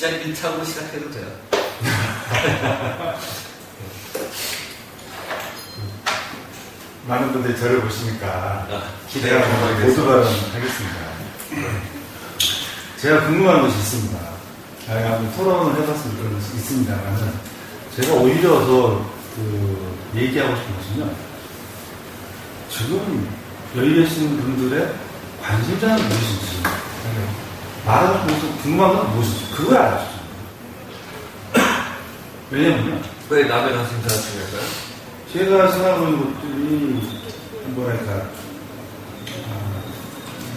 시작 1차로 시작해도 돼요. 많은 분들이 저를 보시니까 기대가 모두 발언하겠습니다. 제가 궁금한 것이 있습니다. 한번 토론을 해봤으면 그런 것이 있습니다만은 제가 오히려 더 얘기하고 싶은 것은요. 지금 여기 계신 분들의 관심사는 무엇인지 말하고 싶은 궁금한 건 무엇인지 그걸 알아주죠. 왜냐면요. 왜 남의 관심사가 중요할까요? 제가 생각하는 것들이 뭐랄까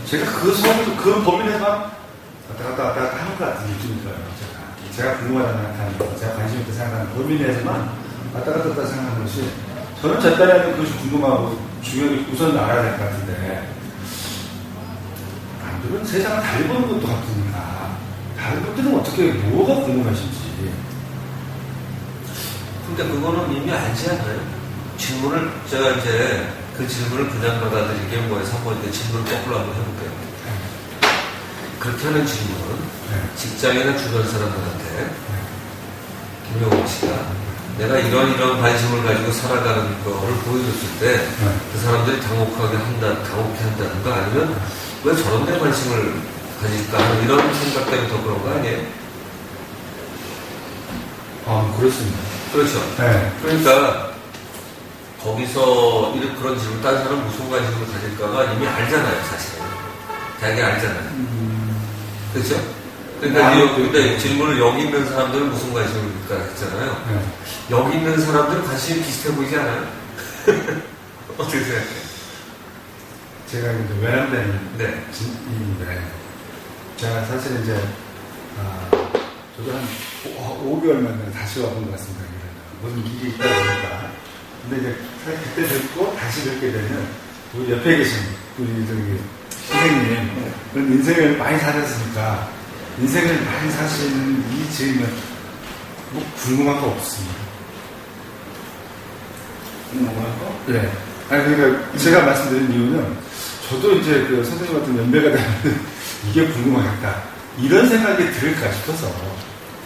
제가 그 범위 내에만 왔다 갔다 하는 것 같은 느낌이 들어요. 제가 궁금하다는 생각하는 제가 관심 있다 생각하는 범위 내에서만 왔다 갔다 생각하는 것이 저는 제 딴에는 그것이 궁금하고 중요하게 우선 알아야 될 것 같은데 남들은 세상을 달리 보는 것도 같으니까 다른 분들은 어떻게 뭐가 궁금하신지 근데 그거는 이미 알지 않아요? 질문을 제가 이제 그 질문을 그냥 받아들이게 뭐해서 한번 이제 질문을 거꾸로 한번 해볼게요. 그렇게 하는 질문은 직장이나 주변 사람들한테 김용호 씨가 내가 이런 관심을 가지고 살아가는 거를 보여줬을 때 그 사람들이 당혹해 한다는 거 아니면 왜 저런 데 관심을 가질까 하는 이런 생각 때문에 더 그런 거 아니에요? 그렇습니다. 그렇죠. 네. 그러니까 거기서 그런 질문 다른 사람 무슨 관심을 가질까가 이미 알잖아요, 사실은. 자기 알잖아요. 그렇죠? 그러니까 질문을 여기 있는 사람들은 무슨 관심을 가질까 했잖아요. 여기 있는 사람들은 관심이 비슷해 보이지 않아요? 어떻게 생각해요? 제가 이제 외람되는 네. 제가 사실 이제 저도 한 5개월 만에 다시 와본 것 같습니다. 무슨 일이 있다 보니까. 근데 이제 그때 뵙고 다시 뵙게 되면 우리 옆에 계신 우리 선생님 그런 인생을 많이 사셨으니까 인생을 많이 사시는 이 지금은 뭐 궁금한 거 없습니다. 궁금한 거? 네. 아니 그러니까 제가 말씀드린 이유는 저도 이제 그 선생님 같은 연배가 되면 이게 궁금하겠다 이런 생각이 들을까 싶어서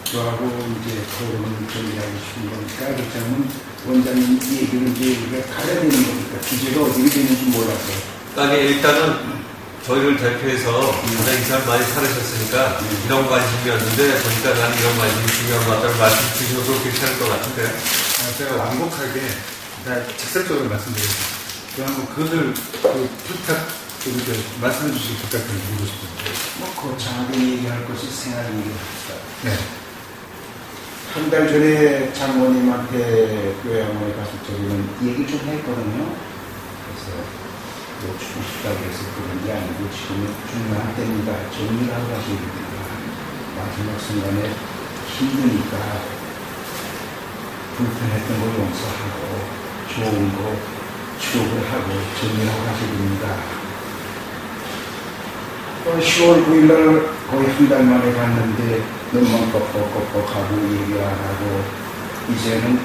저하고 이제 토론을 준비하고 싶은 거니까 그렇다면 원장님 얘기를 이제 우리가 가려야 되는 거니까 주제가 어디게 되는지 몰랐어요. 아니 일단은 저희를 대표해서 가장 이상 많이 살으셨으니까 이런 관심이었는데 보니까 나는 이런 관심이 중요한 것 같다는 말씀 주셔도 괜찮을 것 같은데 제가 완곡하게 직설적으로 말씀드리겠습니다. 그럼 한번 그것을 부탁 좀 이렇게 말씀해 주시기 부탁드리고 싶습니다. 거창하게 얘기할 것이 생활 얘기합시다. 네. 한 달 전에 장모님한테 교회 어머니 가서 저기는 얘기 좀 했거든요. 그래서 뭐 죽으시다고 해서 그런 게 아니고 지금은 중요한 때입니다. 정리하고 가셔야 됩니다. 마지막 순간에 힘드니까 불편했던 걸 용서하고 좋은 거 추억을 하고 정리하고 가셔야 됩니다. 10월 9일날 거의 한 달 만에 갔는데 눈만 뻑뻑뻑뻑하고 얘기 안 하고 이제는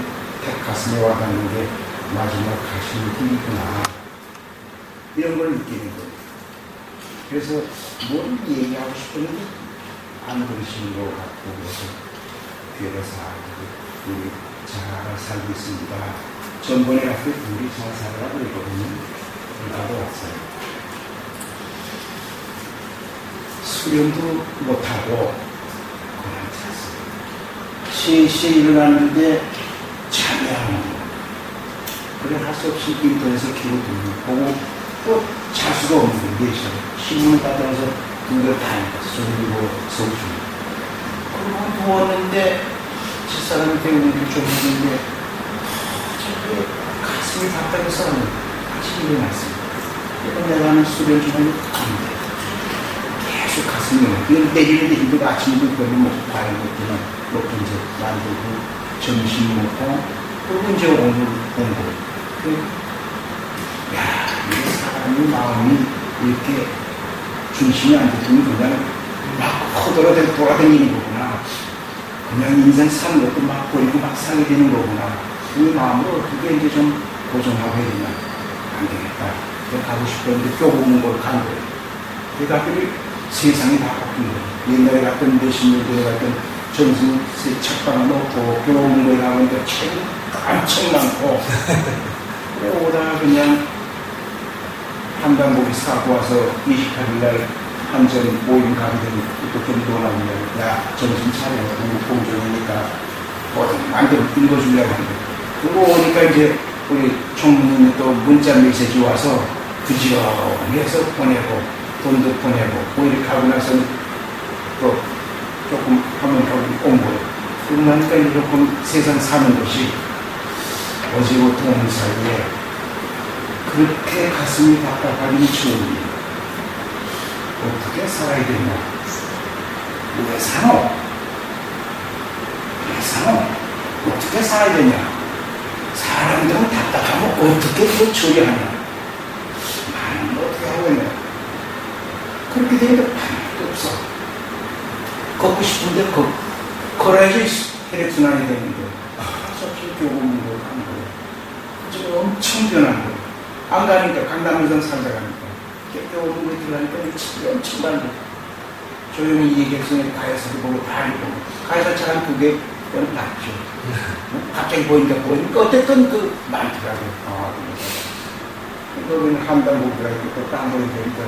가슴에 와닿는 게 마지막 가시는 길이구나 이런 걸 느끼는 거예요. 그래서 뭘 얘기하고 싶었는데 안 그러시는 것 같고 그래서 뒤에서 살고 우리 잘 살고 있습니다. 전번에 갔을 때 우리 잘 살아라 그랬거든요. 나도 왔어요. 수련도 못하고 그냥 잤어요. 시시에 일어났는데 잠이 안 오는 거예요. 그래 할 수 없이 인터넷에서 기록 보고 또 잘 수가 없는 거예요. 4시간. 신문을 받아서 눈을 다 읽었어. 졸리고 소주. 그러고 누웠는데 집사람이 배우는 게 좀 했는데 가슴이 답답해서 아침에 일어났어요. 내가 하는 수련 좀 하면 안 돼. 계속 가슴이 이건 내리는데 힘들고 아침에 별로 먹고 과일 먹기만 먹고 이제 만들고 점심 먹고 그리고 이제 오늘 온 거. 야, 이 사람의 마음이 이렇게 중심이 안 되면 그냥 막 돌아다니는 거구나. 그냥 인생 사는 것도 막 버리고 막 살게 되는 거구나. 이 마음을 어떻게 이제 좀 고정하고 해야 되나. 안 되겠다. 가고 싶었는데 좁은 걸 간 거예요. 그러니까 세상이 다 바뀐 거예요. 옛날에 갔던 몇십 년 전에 갔던 점심 책방 놓고 교문을 하면 책 엄청 많고 그래 오다가 그냥 한강고기 사고 와서 28일날 한전 모임 가게 되면 또좀 놀아보면 야 점심 차려 누구 공정이니까 뭐든 만들어 읽어주려고 하는데 그러고 오니까 이제 우리 총무님이 또 문자 메시지 와서 부지런히 해서 보내고 돈도 보내고 뭐 이렇게 하고 나서는 또 조금 하면 하고 온 거예요. 그러고 나니까 이제 조금 세상 사는 것이 어제부터 오늘 사이에 그렇게 가슴이 답답하기는 처음이에요. 어떻게 살아야 되냐? 왜 사노? 왜 사노? 어떻게 살아야 되냐? 사람들은 답답하면 어떻게 그걸 처리하냐? 나는 어떻게 하겠냐? 그렇게 되니까 방법도 없어. 걷고 싶은데 걸어야지 혈액순환이 되는데 어차피 교보문고 가는 거예요. 지금 엄청 변한 거예요. 안 가니까 강남에선 살다 가니까 교보문고에 들어가니까 집이 엄청 많고 조용히 얘기했으니 가야서도 보고 다리 보고 가야서 차는 그게 그건 낫죠. 갑자기 보니까 어쨌든 그 많더라고요. 그러면 한강고기가 있고 또 딴 거에 보니까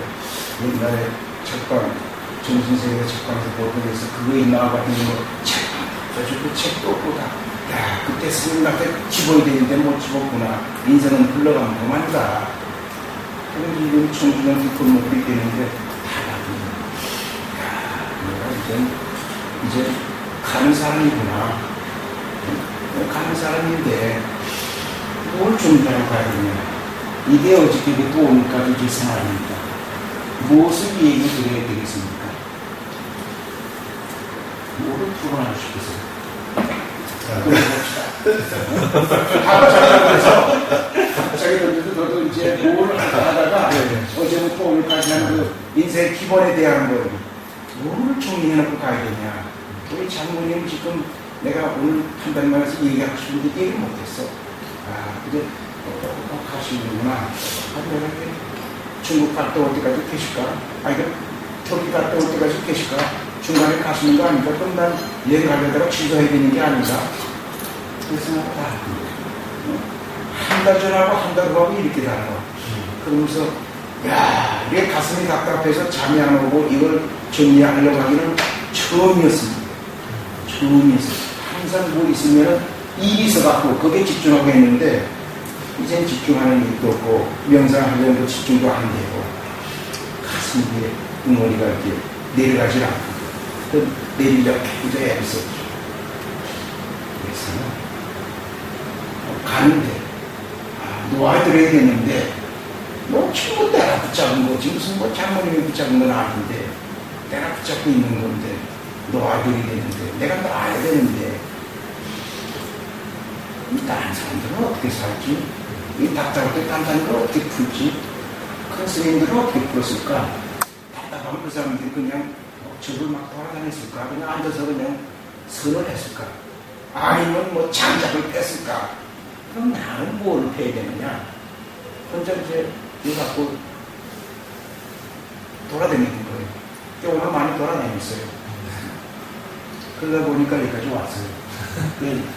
옛날에 책방 정신세계 책방에서 보통해서 그거에 나와가지고 뭐 책방 그 책도 없고 다 야 그때 스님한테 집어야 되는데 못 집었구나. 인생은 흘러가면 그만이다. 그런데 이건 청주년 뒷골목이 되는데 다 야 내가 이제 가는 사람이구나. 가는 사람인데 뭘 준비하고 가야 되냐. 이게 어저께 또 오니까 이게 생활입니다. 무엇을 얘기 드려야 되겠습니까? 뭐를 풀어나시겠어요? 갑자기 너도 이제 뭘 하다가 어제부터 오늘까지 하는 그 인생 기본에 대한 걸 뭐를 정리해놓고 가야 되냐. 우리 장모님 지금 내가 오늘 한 달만 해서 얘기하고 싶은데 얘기를 못했어. 근데 가시는구나. 내가 중국 갔다 올 때까지 계실까? 터키 갔다 올 때까지 계실까? 중간에 가시는 거 아닌가? 그럼 난 여행 가려다가 취소해야 되는 게 아닌가? 그래서 한 달 전하고 한 달 후하고 이렇게 달라. 그러면서 야, 내 가슴이 답답해서 잠이 안 오고 이걸 정리하려고 하기는 처음이었습니다. 처음이었어요. 항상 뭐 있으면 일이 있어갖고 거기에 집중하고 있는데 이젠 집중하는 일도 없고 명상하려는 집중도 안 되고 가슴 위에 덩어리가 이렇게 내려가질 않고 내리려고 굉장히 애쓰죠. 그래서 가는데 놓아드려야 되는데 뭐 친구 내가 붙잡은 거지 무슨 뭐 장모님이 붙잡은 건 아닌데 내가 붙잡고 있는 건데 놓아드려야 되는데 내가 놔야 되는데 이 다른 사람들은 어떻게 살지? 이 답답할 때 단단한 걸 어떻게 풀지? 큰 스님들은 어떻게 풀었을까? 답답하면 그 사람들이 그냥 적을 막 돌아다녔을까? 그냥 앉아서 그냥 선을 했을까? 아니면 뭐 장작을 뺐을까? 그럼 나는 뭘 해야 되느냐? 혼자 이제 이거 갖고 돌아다니는 거예요. 오늘 많이 돌아다녔어요. 그러다 보니까 여기까지 왔어요.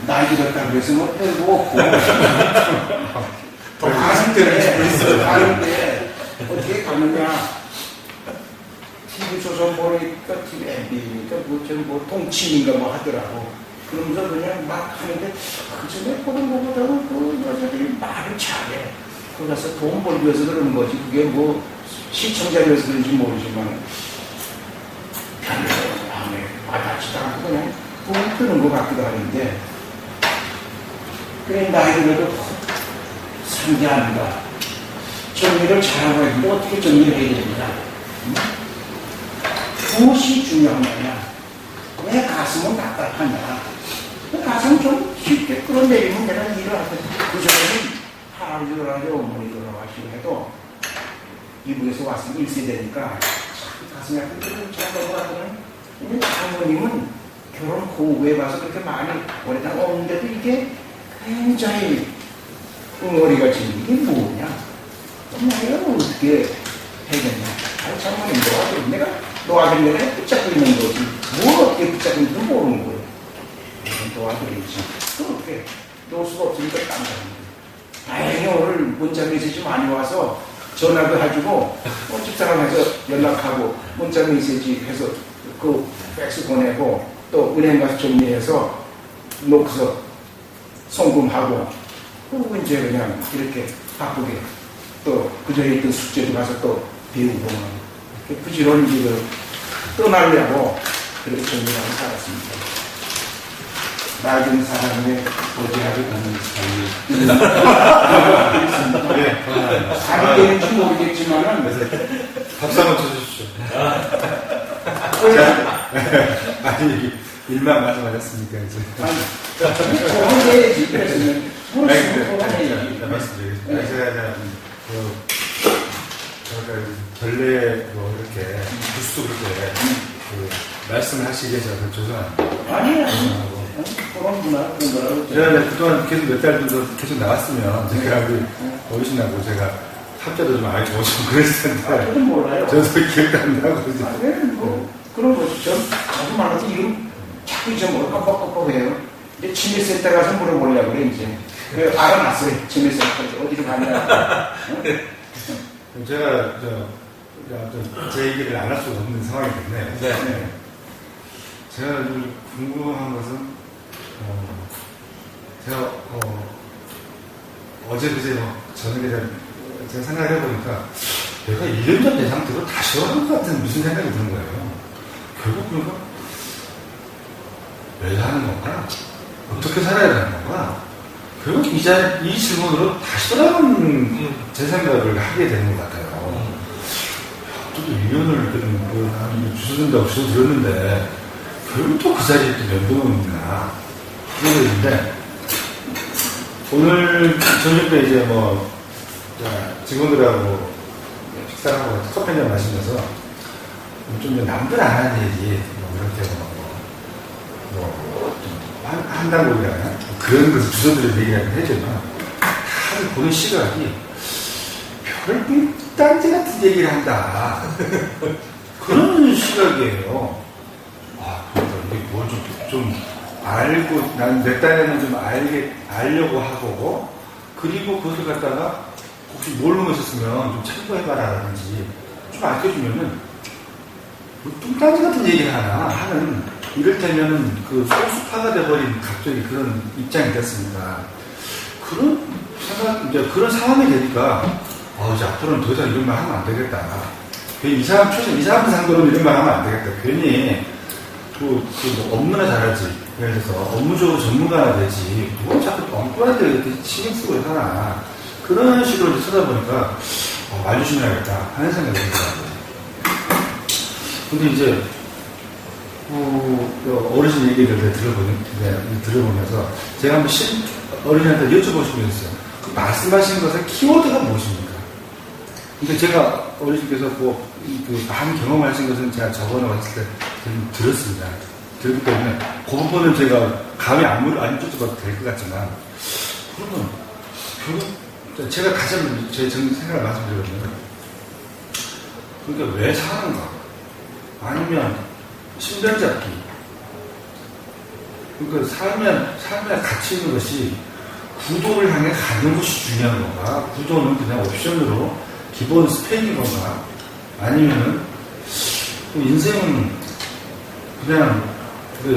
나이 들었다고 해서 뭐 별거 없고 가는데 어떻게 가느냐 TV 조선 보니까 TV MB니까 뭐 동치인가 뭐 하더라고. 그러면서 그냥 막 하는데 그 전에 보는 것보다는 그 여자들이 말을 잘해. 거기 가서 돈 벌기 위해서 그러는 거지. 그게 뭐 시청자를 위해서 그런지 모르지만 별로 마음에 와닿지도 않고 그냥 돈 드는 것 같기도 하는데 그래 나이 들어도 상대합니다. 정리를 잘하고 있는데 어떻게 정리를 해야 됩니다. 무엇이 중요한 거냐? 왜 가슴은 답답하냐? 가슴 좀 쉽게 끌어내리면 내가 일을 할 때 그전에는 할아버지 돌아가시고 어머니 돌아가시고 해도 이북에서 왔으면 1세대니까 가슴이 아프게 잘 넘어가거든. 근데 장모님은 결혼 후에 봐서 그렇게 많이 오래당 없는데도 이게 굉장히 응어리가 지는 이게 뭐냐? 내가 어떻게 해야겠냐? 장모님 놓아드리면 내가 놓아드리면 내가 붙잡고 있는 거지. 뭘 어떻게 붙잡고 있는지 모르는 거예요. 와 그랬지. 그렇게 놓을 수가 없으니까 딴 사람들. 다행히 오늘 문자 메시지 많이 와서 전화도 해주고 집사람에서 연락하고 문자 메시지 해서 그 팩스 보내고 또 은행 가서 정리해서 놓고서 송금하고 그리고 이제 그냥 이렇게 바쁘게 또 그전에 있던 숙제도 가서 또 배우고 이렇게 부지런히 지금 떠나려고 그렇게 정리하고 살았습니다. 낡은 사람의 고지하지 않는 삶이 네, 감사합니다. 살이 되는지 모르겠지만은 박수 한번 쳐주십시오. 아니, 일만 말씀하셨으니까, 이제. 소원해야지. 그랬으면 소원해야지. 말씀드리겠습니다. 제가 결례, 이렇게, 부수 그렇게, 말씀을 하시기에 제가 죄송합니다. 아니야. 그런 거라고. 제가 그동안 계속 몇 달 정도 계속 나왔으면, 제가 어르신하고 제가 합자도 좀 알고 좀 그랬을 텐데. 저도 몰라요. 저도 기억도 안 나고. 그런 거죠. 자주 말해서 이름 자꾸 잊어먹어 깜빡깜빡해요. 이제 치매센터 가서 물어보려고 그래, 이제. 그래, 알아놨어요. 치매센터 어디로 가냐. 제가, 제 얘기를 안 할 수가 없는 상황이 됐네요. 네. 제가 좀 궁금한 것은, 제가, 어제 그제 저녁에 제가 생각을 해보니까, 내가 1년 전 내 상태로 다시 오는 것 같은 무슨 생각이 드는 거예요. 결국 그러니까, 왜 사는 건가? 어떻게 살아야 되는 건가? 결국 이 질문으로 다시 돌아가는 제 생각을 하게 되는 것 같아요. 저도 1년을 주소된다고 주소드렸는데, 결국 또 그 자리에 또 면도는 있나. 그러는데, 오늘 저녁 때 이제 직원들하고 식사하고 커피 한잔 마시면서, 좀 남들 안 하는 얘기, 이렇게 한다고 그래야 그런 것을 주소들을 얘기하긴 하지만, 다들 보는 시각이, 별을 딴지 같은 얘기를 한다. 그런 시각이에요. 그러니까 이게 뭘 좀 알고, 난 내 딴에는 좀 알려고 하고, 그리고 그것을 갖다가 혹시 모르는 거 있었으면 좀 참고해봐라든지 좀 알려주면은, 뚱딴지 같은 얘기를 하나 하는, 이를테면은 소수파가 돼버린 갑자기 그런 입장이 됐습니다. 그런 생각, 이제 그런 상황이 되니까, 이제 앞으로는 더 이상 이런 말 하면 안 되겠다. 괜히 이 사람 상대로는 이런 말 하면 안 되겠다. 괜히, 업무나 잘하지. 예를 들어서 업무적으로 전문가가 되지. 뭐 자꾸 엉뚱한데 이렇게 신경 쓰고 하나. 그런 식으로 이제 쳐다보니까, 말 조심해야겠다. 하는 생각이 들더라고요. 근데 이제, 어르신 얘기를 들어보면서, 제가 한번 어른한테 여쭤보고 싶은 게 있어요. 그 말씀하신 것의 키워드가 무엇입니까? 근데 제가 어르신께서 많은 경험하신 것은 제가 저번에 왔을 때 들었습니다. 들었기 때문에 그 부분은 제가 감히 안 여쭤봐도 될 것 같지만, 그러면 결국 제가 가장 제 생각을 말씀드리면, 그러니까 왜 사는가? 아니면 신변잡기. 그러니까 삶에 가치 있는 것이 구도를 향해 가는 것이 중요한 건가? 구도는 그냥 옵션으로 기본 스펙인 건가? 아니면은 인생은 그냥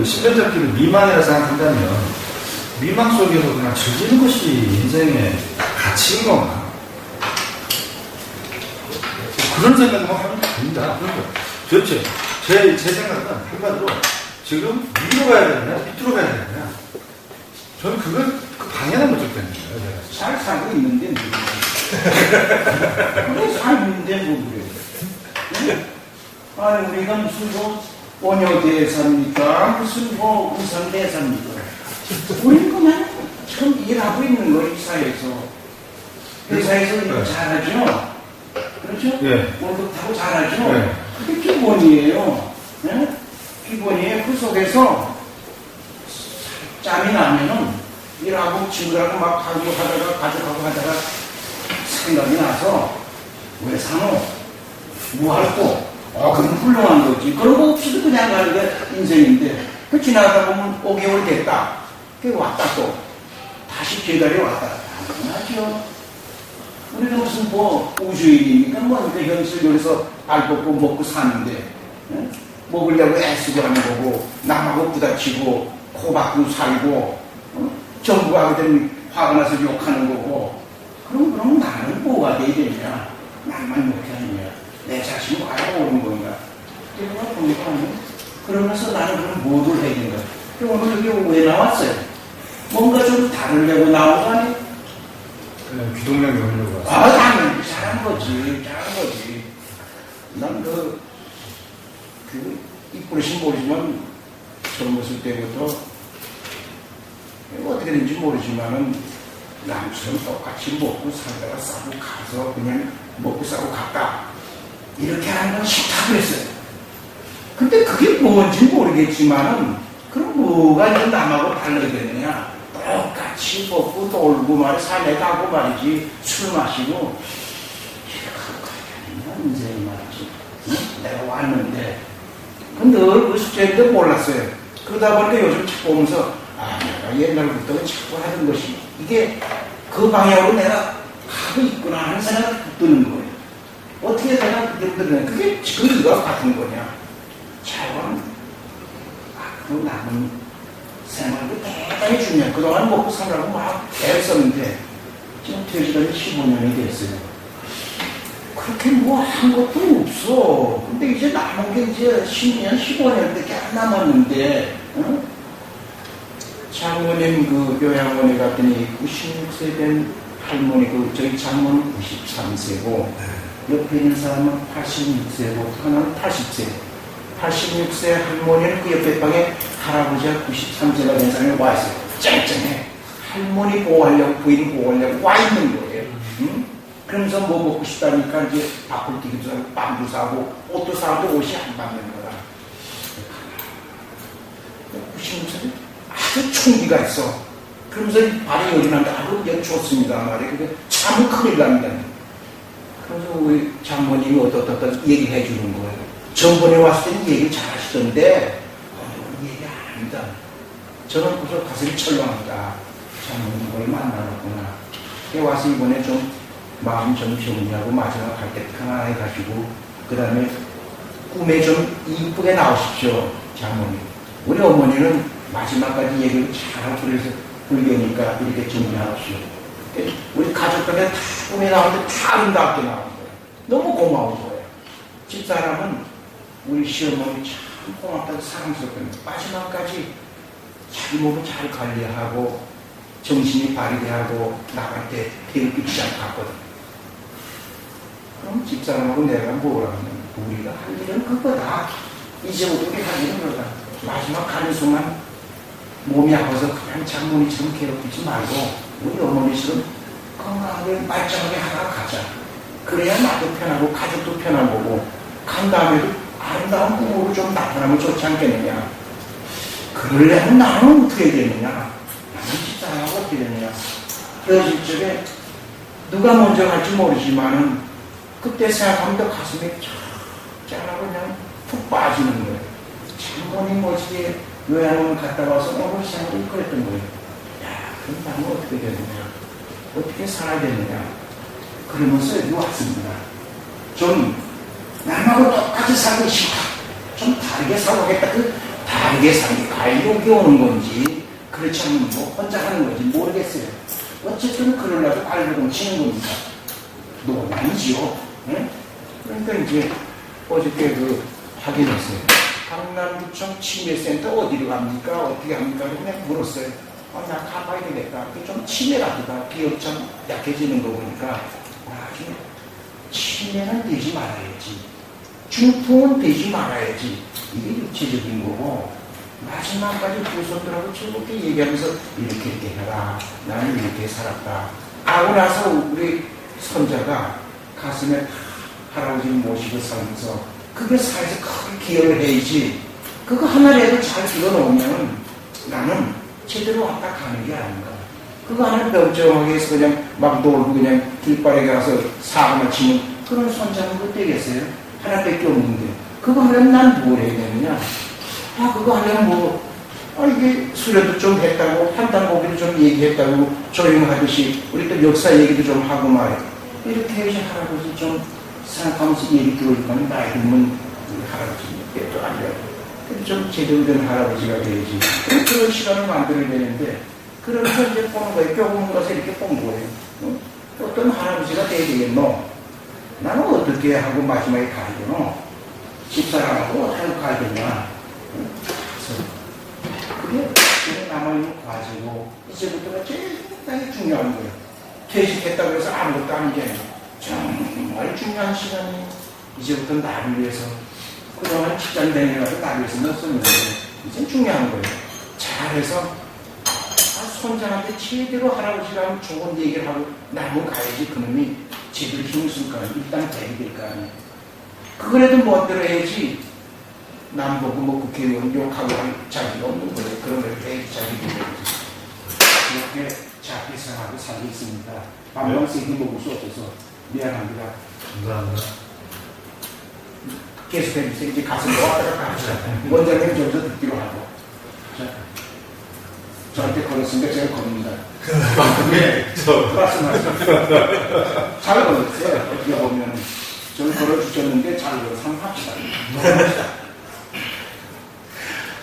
신변잡기를 미망이라 생각한다면 미망 속에서 그냥 즐기는 것이 인생의 가치인 건가? 그런 생각을 하면 됩니다. 그러니까 도대체 제 생각은 한마디로 지금 위로 가야 되느냐, 밑으로 가야 되느냐. 저는 그 방향을 못 잡겠는 거예요. 잘 살고 있는데, 그래, 살고 있는데, 뭐, 그래. 아니, 우리가 무슨 원효대사입니까? 무슨 우선대사입니까? 우리는 그냥 참 일하고 있는 거예요, 이 사회에서. 회사에서 일 잘하죠? 그렇죠? 네. 월급 타고 잘하죠? 네. 그게 기본이에요. 네? 기본이에요. 그 속에서 짬이 나면은 일하고 친구들하고 막 가족하고 하다가 생각이 나서 왜 사노? 뭐 할고? 그건 훌륭한 거지. 그러고 없이도 그냥 가는 게 인생인데 그 지나가다 보면 5개월 됐다. 그 왔다 또 다시 계달에 왔다 당연하죠. 우리는 무슨 뭐 우주인입니까? 뭐니까 현실에서 발 뻗고 먹고 사는데 응? 먹으려고 애쓰고 하는 거고 남하고 부딪히고 코 박고 살고 정부가 그땐 화가 나서 욕하는 거고 그럼 나는 뭐가 돼야 되냐? 나만 욕하느냐? 내 자신이 와야 오는 건가? 내가 보니까 그러면서 나는 그럼 뭐를 해야 되는가? 오늘 여기 왜 나왔어요? 뭔가 좀 다르려고 나온 거 아니에요? 그냥 귀동량 넣으려고 왔어요. 아, 당연히 잘한 거지. 난 이쁘신 모르지만 젊었을 때부터 어떻게 된지 모르지만은 남처럼 똑같이 먹고 살다가 싸고 가서 그냥 먹고 싸고 갔다. 이렇게 하는 건 싫다 그랬어요. 근데 그게 뭔지 모르겠지만은 그럼 뭐가 이제 남하고 다르겠느냐? 똑같이 먹고 놀고 말이지 산에 가고 말이지 술 마시고 이제 말이지 내가 왔는데 근데 그 숙제인데 몰랐어요. 그러다 보니까 요즘 자꾸 오면서 내가 옛날부터 자꾸 하던 것이 이게 그 방향으로 내가 가고 있구나 하는 생각이 드는 거예요. 어떻게 내가 그게 드는 그게 지금 이거 같은 거냐? 자원 앞으로 남은 생활도 대단히 중요해. 그동안 먹고 살라고 막 애썼는데 지금 퇴직한 지 15년이 됐어요. 그렇게 뭐 한 것도 없어. 근데 이제 남은 게 이제 10년, 15년밖에 안 남았는데, 응? 장모님 그 요양원에 갔더니 96세 된 할머니, 저희 장모는 93세고, 옆에 있는 사람은 86세고, 하나는 80세. 86세 할머니는 그 옆에 방에 할아버지가 93세가 된 사람이 와 있어요. 쨍쨍해. 할머니 보호하려고, 부인 보호하려고 와 있는 거예요. 응? 그러면서 뭐 먹고 싶다니까 이제 밥을 튀기도 사고 빵도 사고 옷도 사고 옷이 안 받는 거라. 96살에 아주 총기가 있어. 그러면서 발이 열이 난다. 아주 좋습니다 말이에요. 근데 참 큰일 납니다. 그래서 우리 장모님이 어떻다 얘기해 주는 거예요. 전번에 왔을 때는 얘기를 잘 하시던데 오늘은 얘기 안 합니다. 저는 그래서 가슴이 철렁합니다. 장모님을 만나봤구나. 와서 이번에 좀 마음 좀 정리하고 마지막 갈 때 편안하게 가시고 그 다음에 꿈에 좀 이쁘게 나오십시오. 장모님. 우리 어머니는 마지막까지 얘기를 잘 그래서 불교니까 이렇게 정리하십시오. 우리 가족들한테 다 꿈에 나오는데 다 아름답게 나온 거예요. 너무 고마운 거예요. 집사람은 우리 시어머니 참 고맙다고 사랑스럽거든요. 마지막까지 자기 몸을 잘 관리하고 정신이 발휘게 하고 나갈 때 태극기지 않고 갔거든. 그럼 집사람하고 내가 뭐라 하면 우리가 할 일은 그거다. 이제부터 우리 할 일은 그거다. 마지막 가는 순간 몸이 아파서 그냥 장모니처럼 괴롭히지 말고 우리 어머니처럼 건강하게 말짱하게 하다가 가자. 그래야 나도 편하고 가족도 편한 거고 간 다음에도 아름다운 꿈으로 좀 나타나면 좋지 않겠느냐. 그러려면 나는 어떻게 되느냐. 나는 집사람하고 어떻게 되느냐. 헤어질 적에 누가 먼저 갈지 모르지만은 그때 생각하면 가슴이 짠하고 그냥 푹 빠지는 거예요. 장모님 멋지게 요양원 갔다 와서 오늘 생각이 그랬던 거예요. 야, 그럼 나는 어떻게 되느냐. 어떻게 살아야 되느냐. 그러면서 여기 왔습니다. 좀 남하고 똑같이 살기 싫다. 좀 다르게 살아보겠다. 그 다르게 살기 가이로기 오는 건지 그렇지 않으면 뭐 혼자 하는 건지 모르겠어요. 어쨌든 그러려고 알고 치는 겁니다. 노만이지요. 네? 그러니까 이제 어저께 확인했어요. 강남구청 치매센터 어디로 갑니까? 어떻게 합니까? 그냥 물었어요. 나 가봐야 되겠다. 좀 치매가 되다. 기억 좀 약해지는 거 보니까 나중에 치매는 되지 말아야지. 중풍은 되지 말아야지. 이게 육체적인 거고 마지막까지 두 손들하고 즐겁게 얘기하면서 이렇게 해라. 나는 이렇게 살았다. 하고 나서 우리 손자가 가슴에 할아버지 모시고 살면서 그게 사회에서 크게 기여를 해야지. 그거 하나라도 잘 들어놓으면 나는 제대로 왔다 가는 게 아닌가. 그거 하나 멀쩡하게 해서 그냥 막 놀고 그냥 길바닥에 가서 사고나 치면 그런 손자는 못 되겠어요? 하나밖에 없는데. 그거 하려면 난 뭘 해야 되느냐? 그거 하려면 이게 수련도 좀 했다고, 한단고기도 좀 얘기했다고, 조용하듯이, 우리 또 역사 얘기도 좀 하고 말이야. 이렇게 해서 할아버지 좀 생각하면서 얘기 들어오니까 나이 들면 할아버지 또 아니라고. 좀 제대로 된 할아버지가 돼야지. 그런 시간을 만들어야 되는데, 그러면서 이제 보는 거예요. 교훈 가서 이렇게 본 거예요. 어떤 할아버지가 돼야 되겠노? 나는 어떻게 하고 마지막에 가야겠노? 집사람하고 어떻게 가야겠냐? 그게 남아있는 과제고, 이제부터가 제일 상당히 중요한 거예요. 퇴직했다고 해서 아무것도 아닌 게 아니라 정말 중요한 시간이 이제부터 나를 위해서, 그동안 직장 다니면서 나를 위해서 넣었었는데, 이제 중요한 거예요. 잘해서 손자한테 제대로 할아버지랑 좋은 얘기를 하고 나무 가야지 그놈이 제대로 힘을 쓸 거 아니에요. 일단 대리 될 거 아니에요. 그거라도 멋대로 해야지 남 보고 뭐 국회의원 욕하고 할 자기가 없는 거예요. 그런 걸 해야지 자기가 이렇게 자기 생각하고 살고 있습니다. 밤낮 세기 먹을 수 없어서 미안합니다. 감사합니다. 계속 해주세요. 이제 가서 놓았다가 갑시다. 원장님 좀 더 듣기로 하고. 자, 저한테 걸었으니까 제가 겁니다. 네, 말씀하세요. 잘 걸었어요. 어떻게 보면 저를 걸어주셨는데 잘 걸어서 한번 합시다.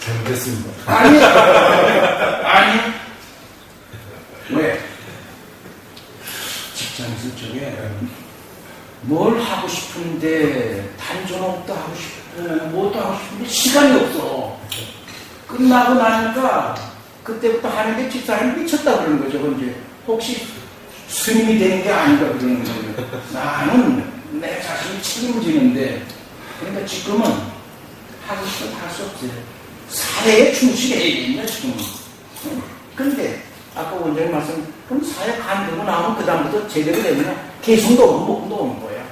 잘못했습니다. 아니. 왜? 직장에서 저게 뭘 하고 싶은데 단전업도 하고 싶고 뭐도 하고 싶은데 시간이 없어. 끝나고 나니까 그때부터 하는데 집사람이 미쳤다 그러는 거죠. 이제 혹시 스님이 되는 게 아닌가 그러는 거예요. 나는 내 자신이 책임지는데, 그러니까 지금은 하고 싶어도 할 수 없어요. 사회에 충실해야겠냐 지금은. 그런데 아까 원장님 말씀, 그럼 사회 간두고 나오면 그 다음부터 제대로 되면 계속 먹고 노는 거예요.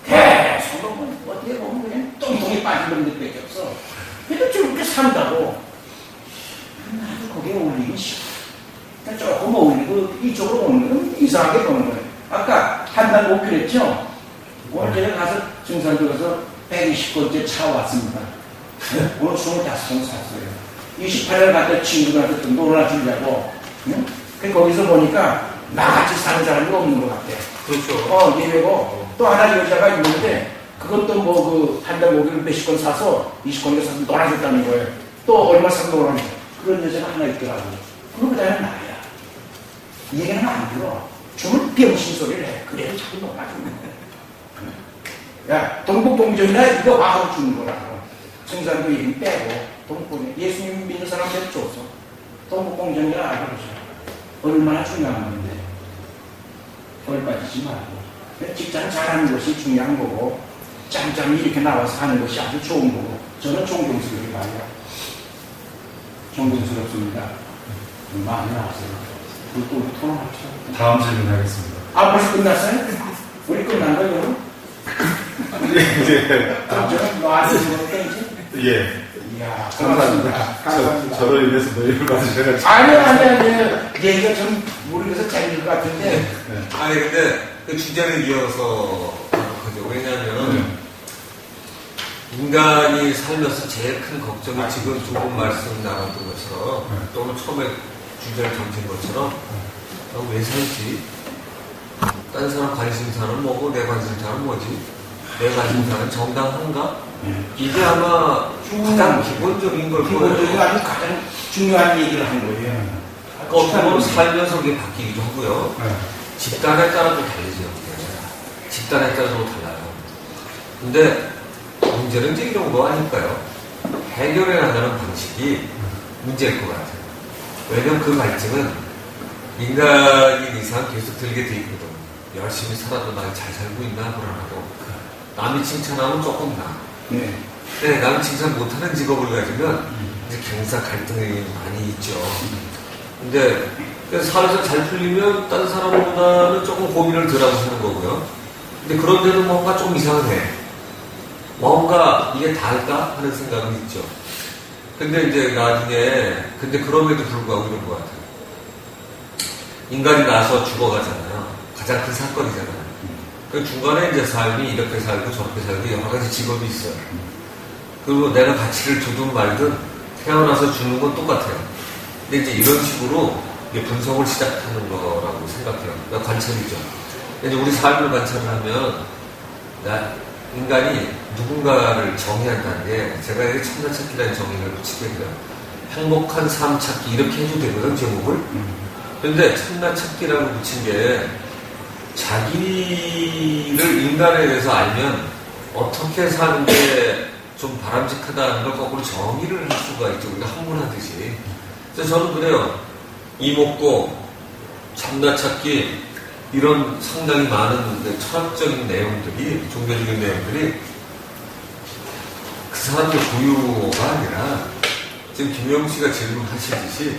계속 먹으면 어떻게 보면 그냥 똥통에 빠진 놈들밖에 없어. 그래도 저렇게 산다고. 나도 거기에 어울리기 싫어. 조금 어울리고 이쪽으로 오는 건 이상하게 보는 거예요. 아까 한 달 못 그랬죠? 오늘 제가 가서 증산도 가서 120번째 차 왔습니다. 오늘 25번 샀어요. 28일 갔다 친구들한테 또 놀아주려고. 응? 거기서 보니까 나같이 사는 사람이 없는 것 같아. 그렇죠. 예외고 또 하나 여자가 있는데 그것도 뭐 한 달 모기를 몇십 건 사서 20건을 사서 놀아줬다는 거예요. 또 얼마 사서 놀아줬어요. 그런 여자가 하나 있더라고. 그러고 다니는 나야. 이 얘기는 안 들어. 주면 병신 소리를 해. 그래야 자꾸 놀아주는 거야. 야, 동북동정이나 이거 와하고 주는 거라고. 성산도 얘기 빼고, 동북동정. 예수님 믿는 사람들 줬어. 동북동정이라 알아보죠. 얼마나 중요한 건데. 덜 빠지지 말고. 직장 잘하는 것이 중요한 거고, 짬짬이 이렇게 나와서 하는 것이 아주 좋은 거고, 저는 존경스럽게 봐요. 존경스럽습니다. 많이 나왔어요. 그리고 우리 토론합시다. 다음 질문 하겠습니다. 벌써 끝났어요? 우리 끝난 거예요? 예. 저는 너한테 물어볼까 이제? 예. 이야, 감사합니다. 저로 인해서 노예를 받으셔가지고. 아니요. 얘기가 좀 모르겠어 잘릴 것 같은데. 네. 아니 근데 그 주제를 이어서 그죠. 왜냐하면 인간이 살면서 제일 큰 걱정이 지금 조금 말씀 나눴던 것처럼 또는 처음에 주제를 던진 것처럼 왜 살지? 다른 사람 관심사는 뭐고 내 관심사는 뭐지? 내 관심사는 정당한가? 이게 아마 가장 기본적인 걸 기본적인 아주 가장 중요한 얘기를 한 거예요. 어떻게 보면 살면서 그게 바뀌기도 하고요. 네. 집단에 따라도 다르죠. 집단에 따라도 달라요. 근데 문제는 이제 이런 거 아닐까요? 해결해 나가는 방식이 문제일 것 같아요. 왜냐면 그 갈증은 인간인 이상 계속 들게 돼 있거든. 열심히 살아도 난 잘 살고 있나 불안하고 남이 칭찬하면 조금 나. 네. 근데 남이 칭찬 못하는 직업을 가지면 이제 경사 갈등이 많이 있죠. 근데 살아서 잘 풀리면 다른 사람보다는 조금 고민을 덜 하고 사는 거고요. 근데 그런데도 뭔가 좀 이상해. 뭔가 이게 다를까 하는 생각은 있죠. 근데 이제 나중에 근데 그럼에도 불구하고 이런 것 같아요. 인간이 나서 죽어가잖아요. 가장 큰 사건이잖아요. 그 중간에 이제 삶이 이렇게 살고 저렇게 살고 여러 가지 직업이 있어요. 그리고 내가 가치를 두든 말든 태어나서 죽는 건 똑같아요. 근데 이제 이런 식으로 이제 분석을 시작하는 거라고 생각해요. 그러니까 관찰이죠. 이제 우리 삶을 관찰을 하면 인간이 누군가를 정의한다는 게 제가 이게 참나찾기라는 정의를 붙이게 돼요. 행복한 삶 찾기 이렇게 해도 되거든 제목을. 그런데 참나찾기라고 붙인 게 자기를 인간에 대해서 알면 어떻게 사는 게 좀 바람직하다는 걸 거꾸로 정의를 할 수가 있죠. 우리가 학문하듯이. 그래서 저는 그래요. 이목고, 참나찾기 이런 상당히 많은 철학적인 내용들이, 종교적인 내용들이 그 사람의 고유가 아니라 지금 김영 씨가 질문하시듯이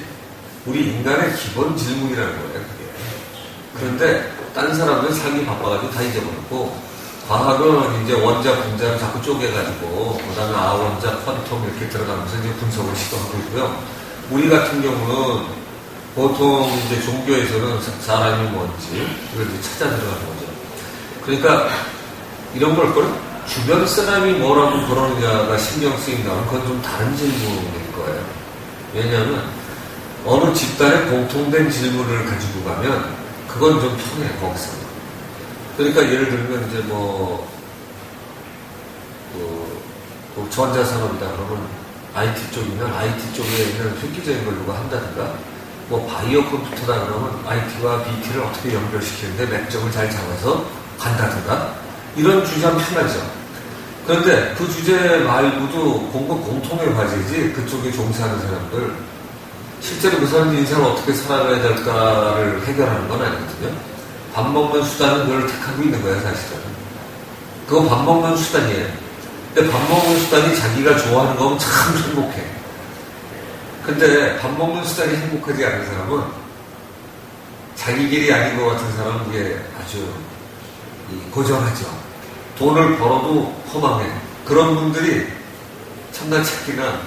우리 인간의 기본 질문이라는 거예요. 그게. 그런데 다른 사람들은 살기 바빠가지고 다 잊어버렸고 과학은 이제 원자, 분자를 자꾸 쪼개가지고 그다음에 아원자, 퀀텀 이렇게 들어가면서 이제 분석을 시도하고 있고요. 우리 같은 경우는 보통 이제 종교에서는 사람이 뭔지 이걸 이제 찾아 들어가는 거죠. 그러니까 이런 걸 주변 사람이 뭐라고 그러느냐가 신경 쓰인다면 그건 좀 다른 질문일 거예요. 왜냐하면 어느 집단의 공통된 질문을 가지고 가면 그건 좀 통해 거기서. 그러니까 예를 들면 이제 전자산업이다 그러면 IT 쪽이면 IT 쪽에 있는 획기적인 걸 누가 한다든가 바이오 컴퓨터다 그러면 IT와 BT를 어떻게 연결시키는데 맥점을 잘 잡아서 간다든가 이런 주제하면 편하죠. 그런데 그 주제 말고도 공통의 과제지 그쪽에 종사하는 사람들 실제로 그 사람 인생을 어떻게 살아가야 될까를 해결하는 건 아니거든요. 밥 먹는 수단은 그걸 택하고 있는 거야 사실은. 그거 밥 먹는 수단이에요. 근데 밥 먹는 수단이 자기가 좋아하는 거면 참 행복해. 근데 밥 먹는 수단이 행복하지 않은 사람은 자기 길이 아닌 것 같은 사람은 그게 아주 고정하죠. 돈을 벌어도 허망해. 그런 분들이 참나찾기나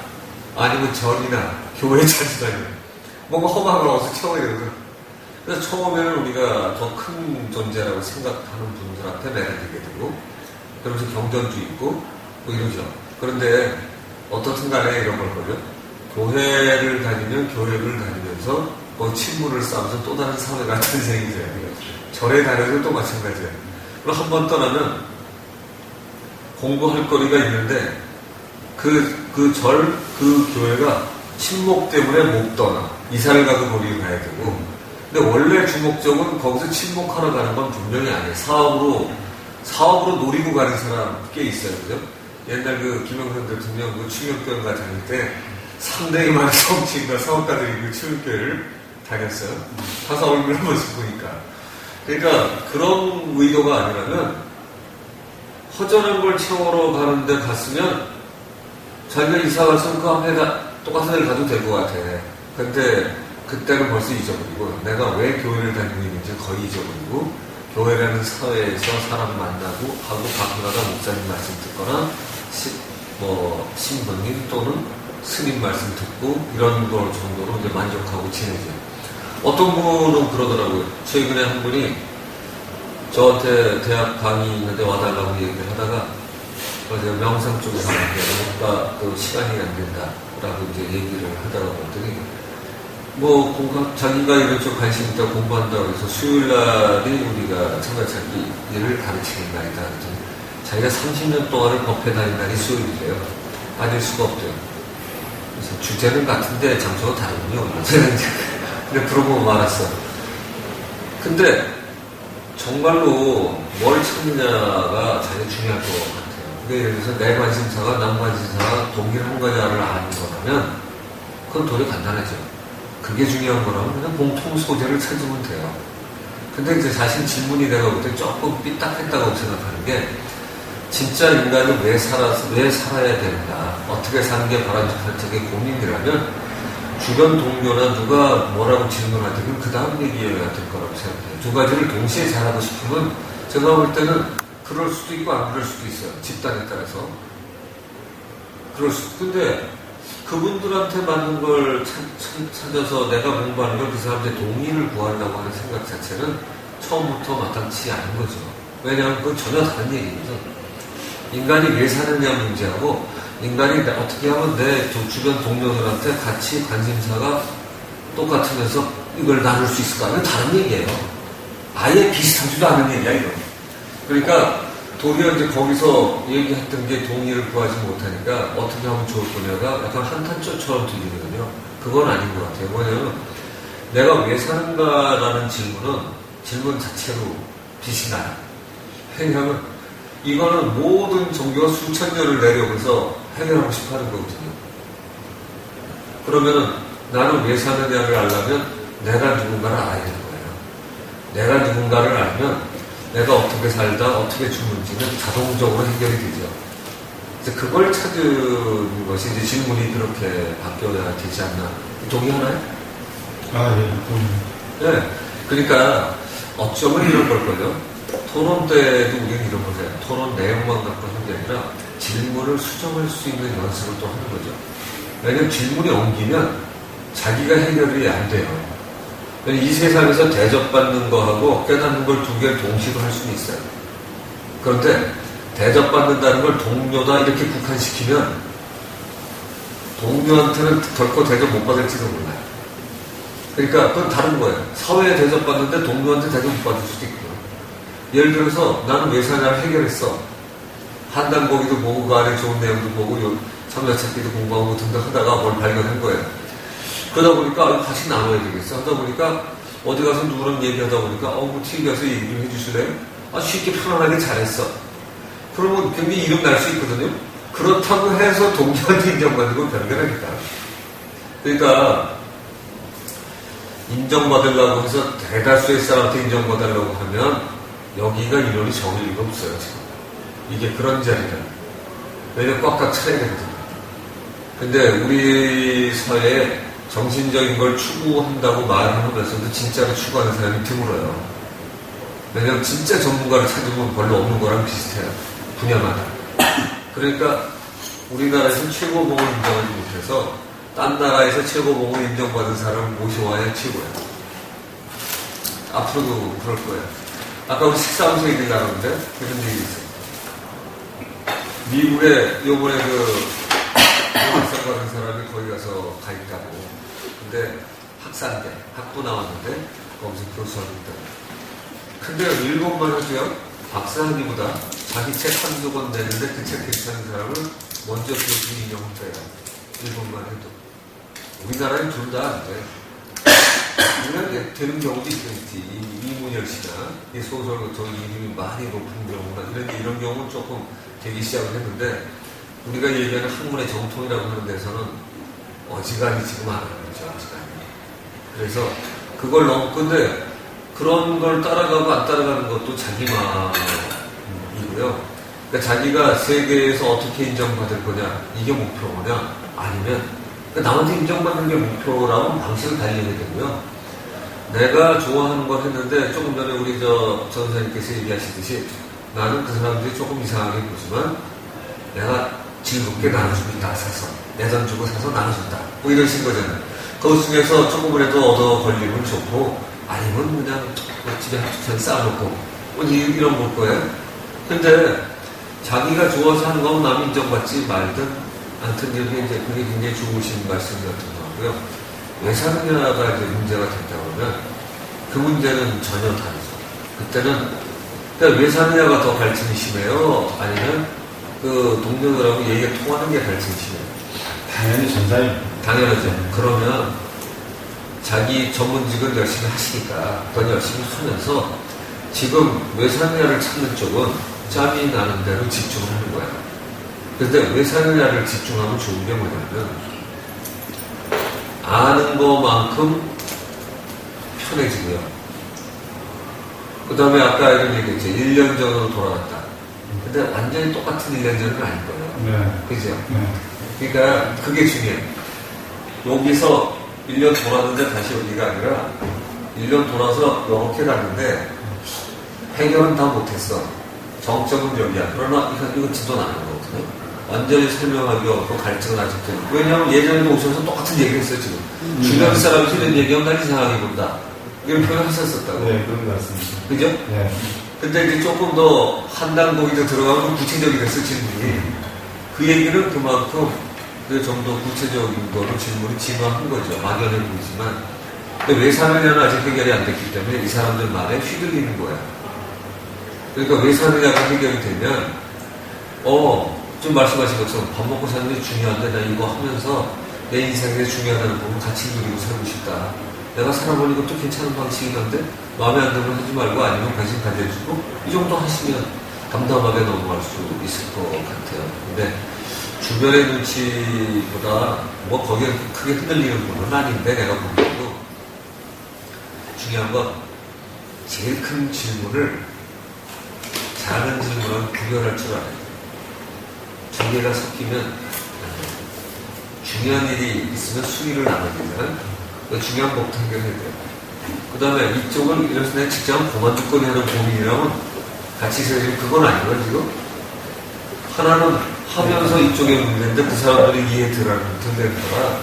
아니면 절이나 교회 찾으다니 뭔가 허망을 어디서 채워야 되거든. 그래서 처음에는 우리가 더 큰 존재라고 생각하는 분들한테 매달리게 되고 그러면서 경전도 있고 이러죠. 그런데 어떻든 간에 이런 걸 보면 교회를 다니면 교회를 다니면서 친문을 쌓으면서 또 다른 사회가 탄생이 돼야 돼요. 절에 다녀도 또 마찬가지예요. 그럼 한 번 떠나면 공부할 거리가 있는데 그 교회가 침묵 때문에 못 떠나. 이사를 가도 거리를 가야 되고. 근데 원래 주목적은 거기서 침묵하러 가는 건 분명히 아니에요. 사업으로 노리고 가는 사람 꽤 있어요. 그죠? 옛날 김영삼 대통령 출력교회가 다닐 때 상당히 많은 정치인과 사업가들이 출력교회를 다녔어요. 가서 얼굴 한 번씩 보니까. 그러니까 그런 의도가 아니라면 허전한 걸 채우러 가는데 갔으면 자기가 이사 가서 그 앞에 똑같은 데를 가도 될 것 같아. 근데 그때는 벌써 잊어버리고 내가 왜 교회를 다니고 있는지 거의 잊어버리고 교회라는 사회에서 사람 만나고 하고 가끔가다 목사님 말씀 듣거나 신부님 또는 스님 말씀 듣고 이런 걸 정도로 이제 만족하고 지내죠. 어떤 분은 그러더라고요. 최근에 한 분이 저한테 대학 강의 있는데 와달라고 얘기를 하다가 제가 명상 쪽에서 뭔가 시간이 안 된다라고 이제 얘기를 하다가 봤더니 자기가 이런 쪽 관심 있다 공부한다고 해서 수요일날이 우리가 참나찾기를 가르치는 날이다. 자기가 30년 동안을 법회 다닌 날이 수요일이래요. 빠질 수가 없대요. 그래서 주제는 같은데 장소가 다르군요. 근데 그러고 말았어. 근데 정말로 뭘 찾느냐가 자기가 중요할 것 같아요. 그게 예를 들어서 내 관심사가 남 관심사가 동일한 거냐를 아는 거라면 그건 도리 간단하죠. 그게 중요한 거라면 그냥 공통 소재를 찾으면 돼요. 근데 이제 자신 질문이 내가 볼 때 조금 삐딱했다고 생각하는 게 진짜 인간은 왜 살아야 되는가, 어떻게 사는 게 바람직할지의 고민이라면 주변 동료나 누가 뭐라고 질문할 때 그 다음 얘기해야 될 거라고 생각해요. 두 가지를 동시에 잘하고 싶으면 제가 볼 때는 그럴 수도 있고 안 그럴 수도 있어요. 집단에 따라서. 근데 그분들한테 맞는 걸 찾아서 내가 공부하는 걸 그 사람들의 동의를 구하려고 하는 생각 자체는 처음부터 마땅치 않은 거죠. 왜냐하면 그건 전혀 다른 얘기입니다. 인간이 왜 사느냐 문제하고 인간이 어떻게 하면 내 주변 동료들한테 같이 관심사가 똑같으면서 이걸 나눌 수 있을까? 이건 다른 얘기예요. 아예 비슷하지도 않은 얘기야, 이거. 그러니까 도리어 이제 거기서 얘기했던 게 동의를 구하지 못하니까 어떻게 하면 좋을 거냐가 약간 한탄조처럼 들리거든요. 그건 아닌 것 같아요. 뭐냐면 내가 왜 사는가라는 질문 자체로 빛이 나요. 왜냐하면 이거는 모든 종교가 수천 년을 내려오면서 해결하고 싶어 하는 거거든요. 그러면은 나는 왜 사느냐를 알려면 내가 누군가를 알아야 되는 거예요. 내가 누군가를 알면 내가 어떻게 살다 어떻게 죽는지는 자동적으로 해결이 되죠. 이제 그걸 찾은 것이 이제 질문이 그렇게 바뀌어야 되지 않나. 동의하나요? 아, 예. 네. 그러니까 어쩌면 이런 걸걸요. 토론 때도 우리는 이런 걸 해요. 토론 내용만 갖고 하는 게 아니라 질문을 수정할 수 있는 연습을 또 하는 거죠. 왜냐면 질문이 옮기면 자기가 해결이 안 돼요. 이 세상에서 대접받는 거하고 깨닫는 걸 두 개를 동시로 할 수는 있어요. 그런데 대접받는다는 걸 동료다 이렇게 국한시키면 동료한테는 결코 대접 못 받을지도 몰라요. 그러니까 그건 다른 거예요. 사회에 대접받는데 동료한테 대접 못 받을 수도 있고요. 예를 들어서 나는 왜 사냐를 해결했어. 한단고기도 보고 그 안에 좋은 내용도 보고 참여찾기도 공부하고 등등 하다가 뭘 발견한 거예요. 그러다 보니까 같이 나눠야 되겠어. 하다 보니까 어디 가서 누구랑 얘기하다 보니까 뭐 TV 가서 얘기 좀 해주실래요? 쉽게 편안하게 잘했어. 그러면 굉장히 이름 날 수 있거든요. 그렇다고 해서 동료한테 인정받는 건 별개라니까. 그러니까 인정받으려고 해서 대다수의 사람한테 인정받으려고 하면 여기가 이론이 적을 리가 없어요. 지금 이게 그런 자리다. 왜냐면 꽉꽉 차야 되거든요. 근데 우리 사회에 정신적인 걸 추구한다고 말을 하면서도 진짜로 추구하는 사람이 드물어요. 왜냐면 진짜 전문가를 찾으면 별로 없는 거랑 비슷해요. 분야마다. 그러니까 우리나라에서 최고봉을 인정하지 못해서 딴 나라에서 최고봉을 인정받은 사람을 모셔와야 최고예요. 앞으로도 그럴 거예요. 아까 우리 식사하면서 얘기를 나눴는데 그런 얘기 있어요. 미국에 요번에 학생 받은 사람이 거기 가서 가 있다고. 근데 학사인데 학부 나왔는데 거기서 교수하고 있다고. 근데 일본만 해도요 박사학위보다 자기 책 한두 권 내는데 그 책 괜찮은 사람을 먼저 교수 인정해요. 일본만 해도. 우리나라는 둘 다 안 돼. 우리는 되는 경우도 있겠지. 이문열 씨나 이 소설 저 이름이 많이 높은 경우나 이런 경우는 조금 되기 시작을 했는데 우리가 얘기하는 학문의 정통이라고 하는 데서는 어지간히 지금 안 하는 거죠. 어지간히. 그래서 그걸 근데 그런 걸 따라가고 안 따라가는 것도 자기 마음이고요. 그러니까 자기가 세계에서 어떻게 인정받을 거냐 이게 목표냐 아니면 남한테 인정받는 게 목표라면 방식을 달리게 되고요. 내가 좋아하는 걸 했는데 조금 전에 우리 전 선생님께서 얘기하시듯이 나는 그 사람들이 조금 이상하게 보지만 내가 즐겁게 나눠주고 있다 사서 내 돈 주고 사서 나눠준다 뭐 이러신 거잖아요. 그 중에서 조금이라도 얻어 걸리면 좋고 아니면 그냥 집에 한두편 쌓아놓고 뭐 이런 걸 거예요. 근데 자기가 좋아서 하는 거면 남이 인정받지 말든 아무튼 그게 굉장히 좋으신 말씀이었던 것 같고요. 왜 사느냐가 이제 문제가 된다 그러면 그 문제는 전혀 다르죠. 그때는 그러니까 왜 사느냐가 더 갈증이 심해요? 아니면 그 동료들하고 얘기가 통하는 게 갈증이 심해요? 당연히 전자입니다. 당연하죠. 그러면 자기 전문직을 열심히 하시니까 그건 열심히 하면서 지금 왜 사느냐를 찾는 쪽은 짬이 나는 대로 집중을 하는 거예요. 그런데 왜 사느냐를 집중하면 좋은 게 뭐냐면 아는 것만큼 편해지고요. 그 다음에 아까 이런 얘기했죠. 1년 전으로 돌아갔다. 근데 완전히 똑같은 1년 전은 아닐 거예요. 네. 그죠? 네. 그러니까 그게 중요해요. 여기서 1년 돌았는데 다시 여기가 아니라 1년 돌아서 이렇게 갔는데 해결은 다 못했어. 정점은 여기야. 그러나 이건 지도 나는 거거든요. 완전히 설명하기 어렵고 갈증은 아직도 있고. 왜냐하면 예전에도 오셔서 똑같은 얘기를 했어요, 지금. 주변 사람이 이런 얘기하면 날 이상하게 본다. 이런 표현을 하셨었다고. 네, 그런 것 같습니다. 그죠? 네. 근데 이제 조금 더 한 단고기도 들어가면 구체적이 됐어, 질문이. 그 얘기는 그만큼 그 좀 더 구체적인 거로 질문이 진화한 거죠. 막연해 보이지만. 근데 왜 사느냐는 아직 해결이 안 됐기 때문에 이 사람들 말에 휘둘리는 거야. 그러니까 왜 사느냐가 해결이 되면, 좀 말씀하신 것처럼 밥 먹고 사는 게 중요한데 나 이거 하면서 내 인생에 중요하다는 부분 같이 누리고 살고 싶다. 내가 살아보니 이것도 괜찮은 방식이긴 한데 마음에 안 들면 하지 말고 아니면 관심 가져주고 이 정도 하시면 담담하게 넘어갈 수 있을 것 같아요. 근데 주변의 눈치보다 뭐 거기에 크게 흔들리는 부분은 아닌데 내가 보기에도 중요한 건 제일 큰 질문을 작은 질문은 구별할 줄 알아야 돼요. 두 개가 섞이면 중요한 일이 있으면 수위를 나눠야 되잖아요. 중요한 것부터 해결해야 돼요. 그 다음에 이쪽은 이래서 내 직장을 그만둘 거니 하는 고민이라면 같이 있어야 지금 그건 아니거든요, 지금. 하나는 하면서 이쪽에 문제인데 그 사람들이 이해되는 거라.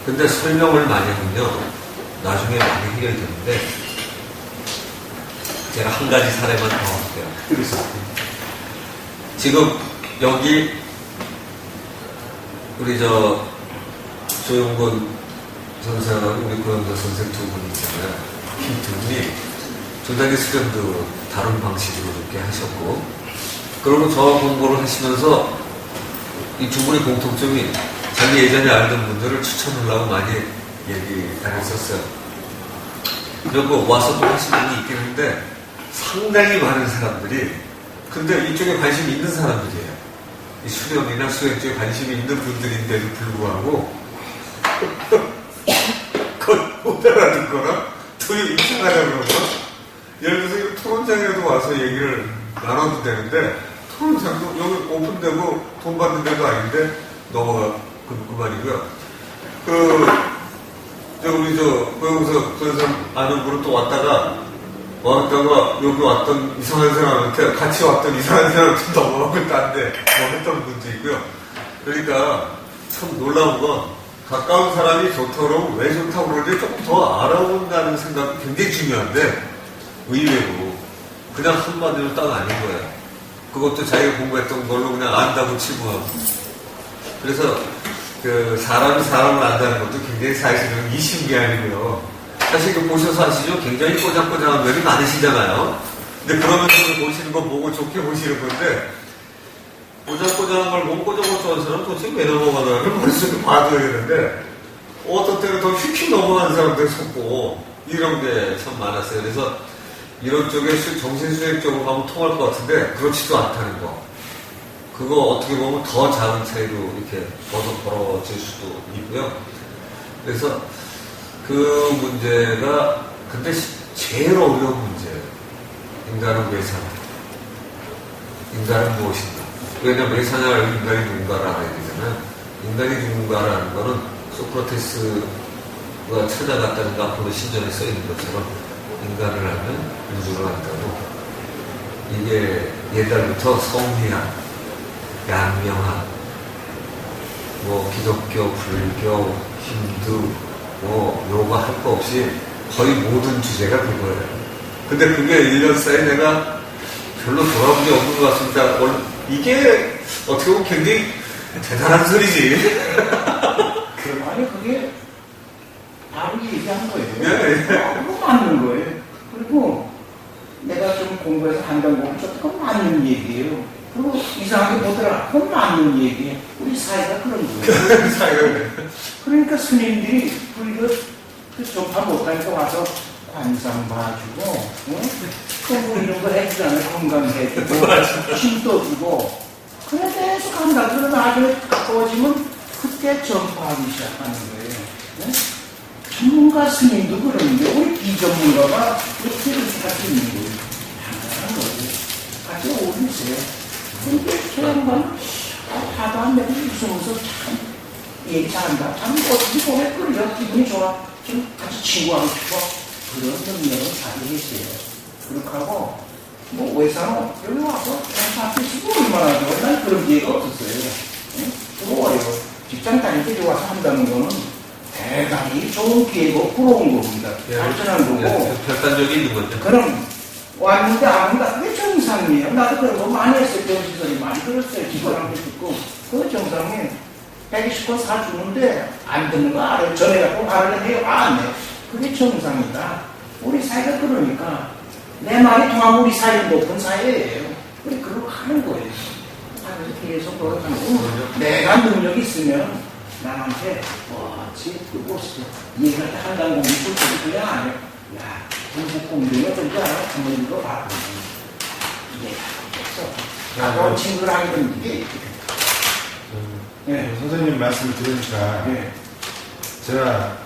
근데 설명을 많이 하면요, 나중에 많이 해결이 되는데, 제가 한 가지 사례만 더 할게요. 지금 여기 우리 조용건 선생하고 우리 고영자 선생 두 분이 있잖아요. 이 두 분이 조단계 수련도 다른 방식으로 이렇게 하셨고, 그리고 저와 공부를 하시면서 이 두 분의 공통점이 자기 예전에 알던 분들을 추천하려고 많이 얘기했었어요. 그리고 와서 또 하신 분이 있긴 한데 상당히 많은 사람들이, 근데 이쪽에 관심이 있는 사람들이에요. 이 수련이나 수행 쪽에 관심이 있는 분들인데도 불구하고 그걸 못 알아듣거나 되게 이상하다고 그러고, 예를 들어서 이 토론장에도 와서 얘기를 나눠도 되는데 토론장도 여기 오픈되고 돈 받는 데도 아닌데 넘어가 그만이고요. 우리 고영석 선생 아는 분은 또 왔다가 여기 왔던 이상한 사람한테 같이 왔던 이상한 사람한테 넘어가고 딴데 했던 분도 있고요. 그러니까 참 놀라운 건 가까운 사람이 좋다고 왜 좋다고 그러는지 조금 더 알아본다는 생각이 굉장히 중요한데 의외로 그냥 한마디로 딱 아닌 거예요. 그것도 자기가 공부했던 걸로 그냥 안다고 치부하고. 그래서 사람이 사람을 안다는 것도 굉장히 사실은 이신 게 아니고요. 사실 보셔서 아시죠? 굉장히 꼬장꼬장한 면이 많으시잖아요. 근데 그러면서 보시는 거 보고 좋게 보시는 건데, 꼬장꼬장한 걸 못 꼬장꼬장한 사람은 도대체 왜 넘어가나를 머릿속에 봐줘야 되는데, 어떤 때는 더 휙휙 넘어가는 사람들 속고, 이런 게 참 많았어요. 그래서 이런 쪽에 정신수행 쪽으로 가면 통할 것 같은데, 그렇지도 않다는 거. 그거 어떻게 보면 더 작은 차이로 이렇게 벌어질 수도 있고요. 그래서 그 문제가, 근데 제일 어려운 문제예요. 인간은 왜 사나? 인간은 무엇인가? 왜냐면 왜 사냐 알고 인간이 누군가를 알아야 되잖아요. 인간이 누군가라는 거는 소크라테스가 찾아갔다는 아포로 신전에 써있는 것처럼 인간을 알면 우주를 안다고. 이게 옛날부터 성리학, 양명학, 기독교, 불교, 힌두, 요가 할 거 없이 거의 모든 주제가 그거예요. 근데 그게 1년 사이에 내가 별로 돌아본 게 없는 것 같습니다. 이게 어떻게 보면 굉장히 대단한 소리지. 아니, 그게 바로 얘기한 거예요. 네. 그거 맞는 거예요. 그리고 내가 좀 공부해서 한다고 보면 그건 맞는 얘기예요. 그리고 이상하게 보더라. 그건 맞는 얘기예요. 우리 사회가 그런 거예요. 사회가 그러니까 스님들이 불교 전파 못하니까 와서 관상 봐주고, 또 이런 거 해주잖아요. 건강해주고, 힘도 주고. 그래 계속 한다. 그러면 나중에 가까워지면 그때 전파하기 시작하는 거예요. 네? 전문가 스님도 그러는데 우리 비전문가가 이렇게 같이 있는 거예요. 당연한 거예요. 같이 어울리세요. 근데 저 양반 화도 안 내고 웃으면서 참 얘기 잘한다. 참 어떻게 보면 끌려 기분이 좋아. 좀 같이 친구하고 싶어. 그런 능력을 발휘했어요. 그렇게 하고 외사는 여기 와서 앞에 있으면 얼마나 좋아. 난 그런 기회가 없었어요. 그거 어려워. 직장 다닐 때 와서 한다는 거는 대단히 좋은 기회고 부러운 겁니다. 발전한 거고. 결단적이 있는 거죠. 그럼 왔는데 안 온다. 그게 정상. 정상이에요. 나도 그런 거 많이 했어요. 변시설이 많이 들었어요. 기도랑도 듣고. 그거 정상이에요. 120번 사주는데 안 듣는 거 알아요. 전해갖고 말을 해요. 안 해. 그게 정상이다. 우리 사이가 그러니까 내 말이 통하면 우리 사이는 높은 사이예요. 우리 그러고 하는 거예요. 그래서 계속 노력하고 내가 능력이 있으면 나한테 지 그곳에 얘기를 한다는 거 믿고 그냥 안 해. 야, 중국 공중에 뭔지 알아? 한번 읽어봐. 이게 됐어. 가까운 친구를 하게 되면 이게 네. 선생님 말씀을 들으니까 네. 제가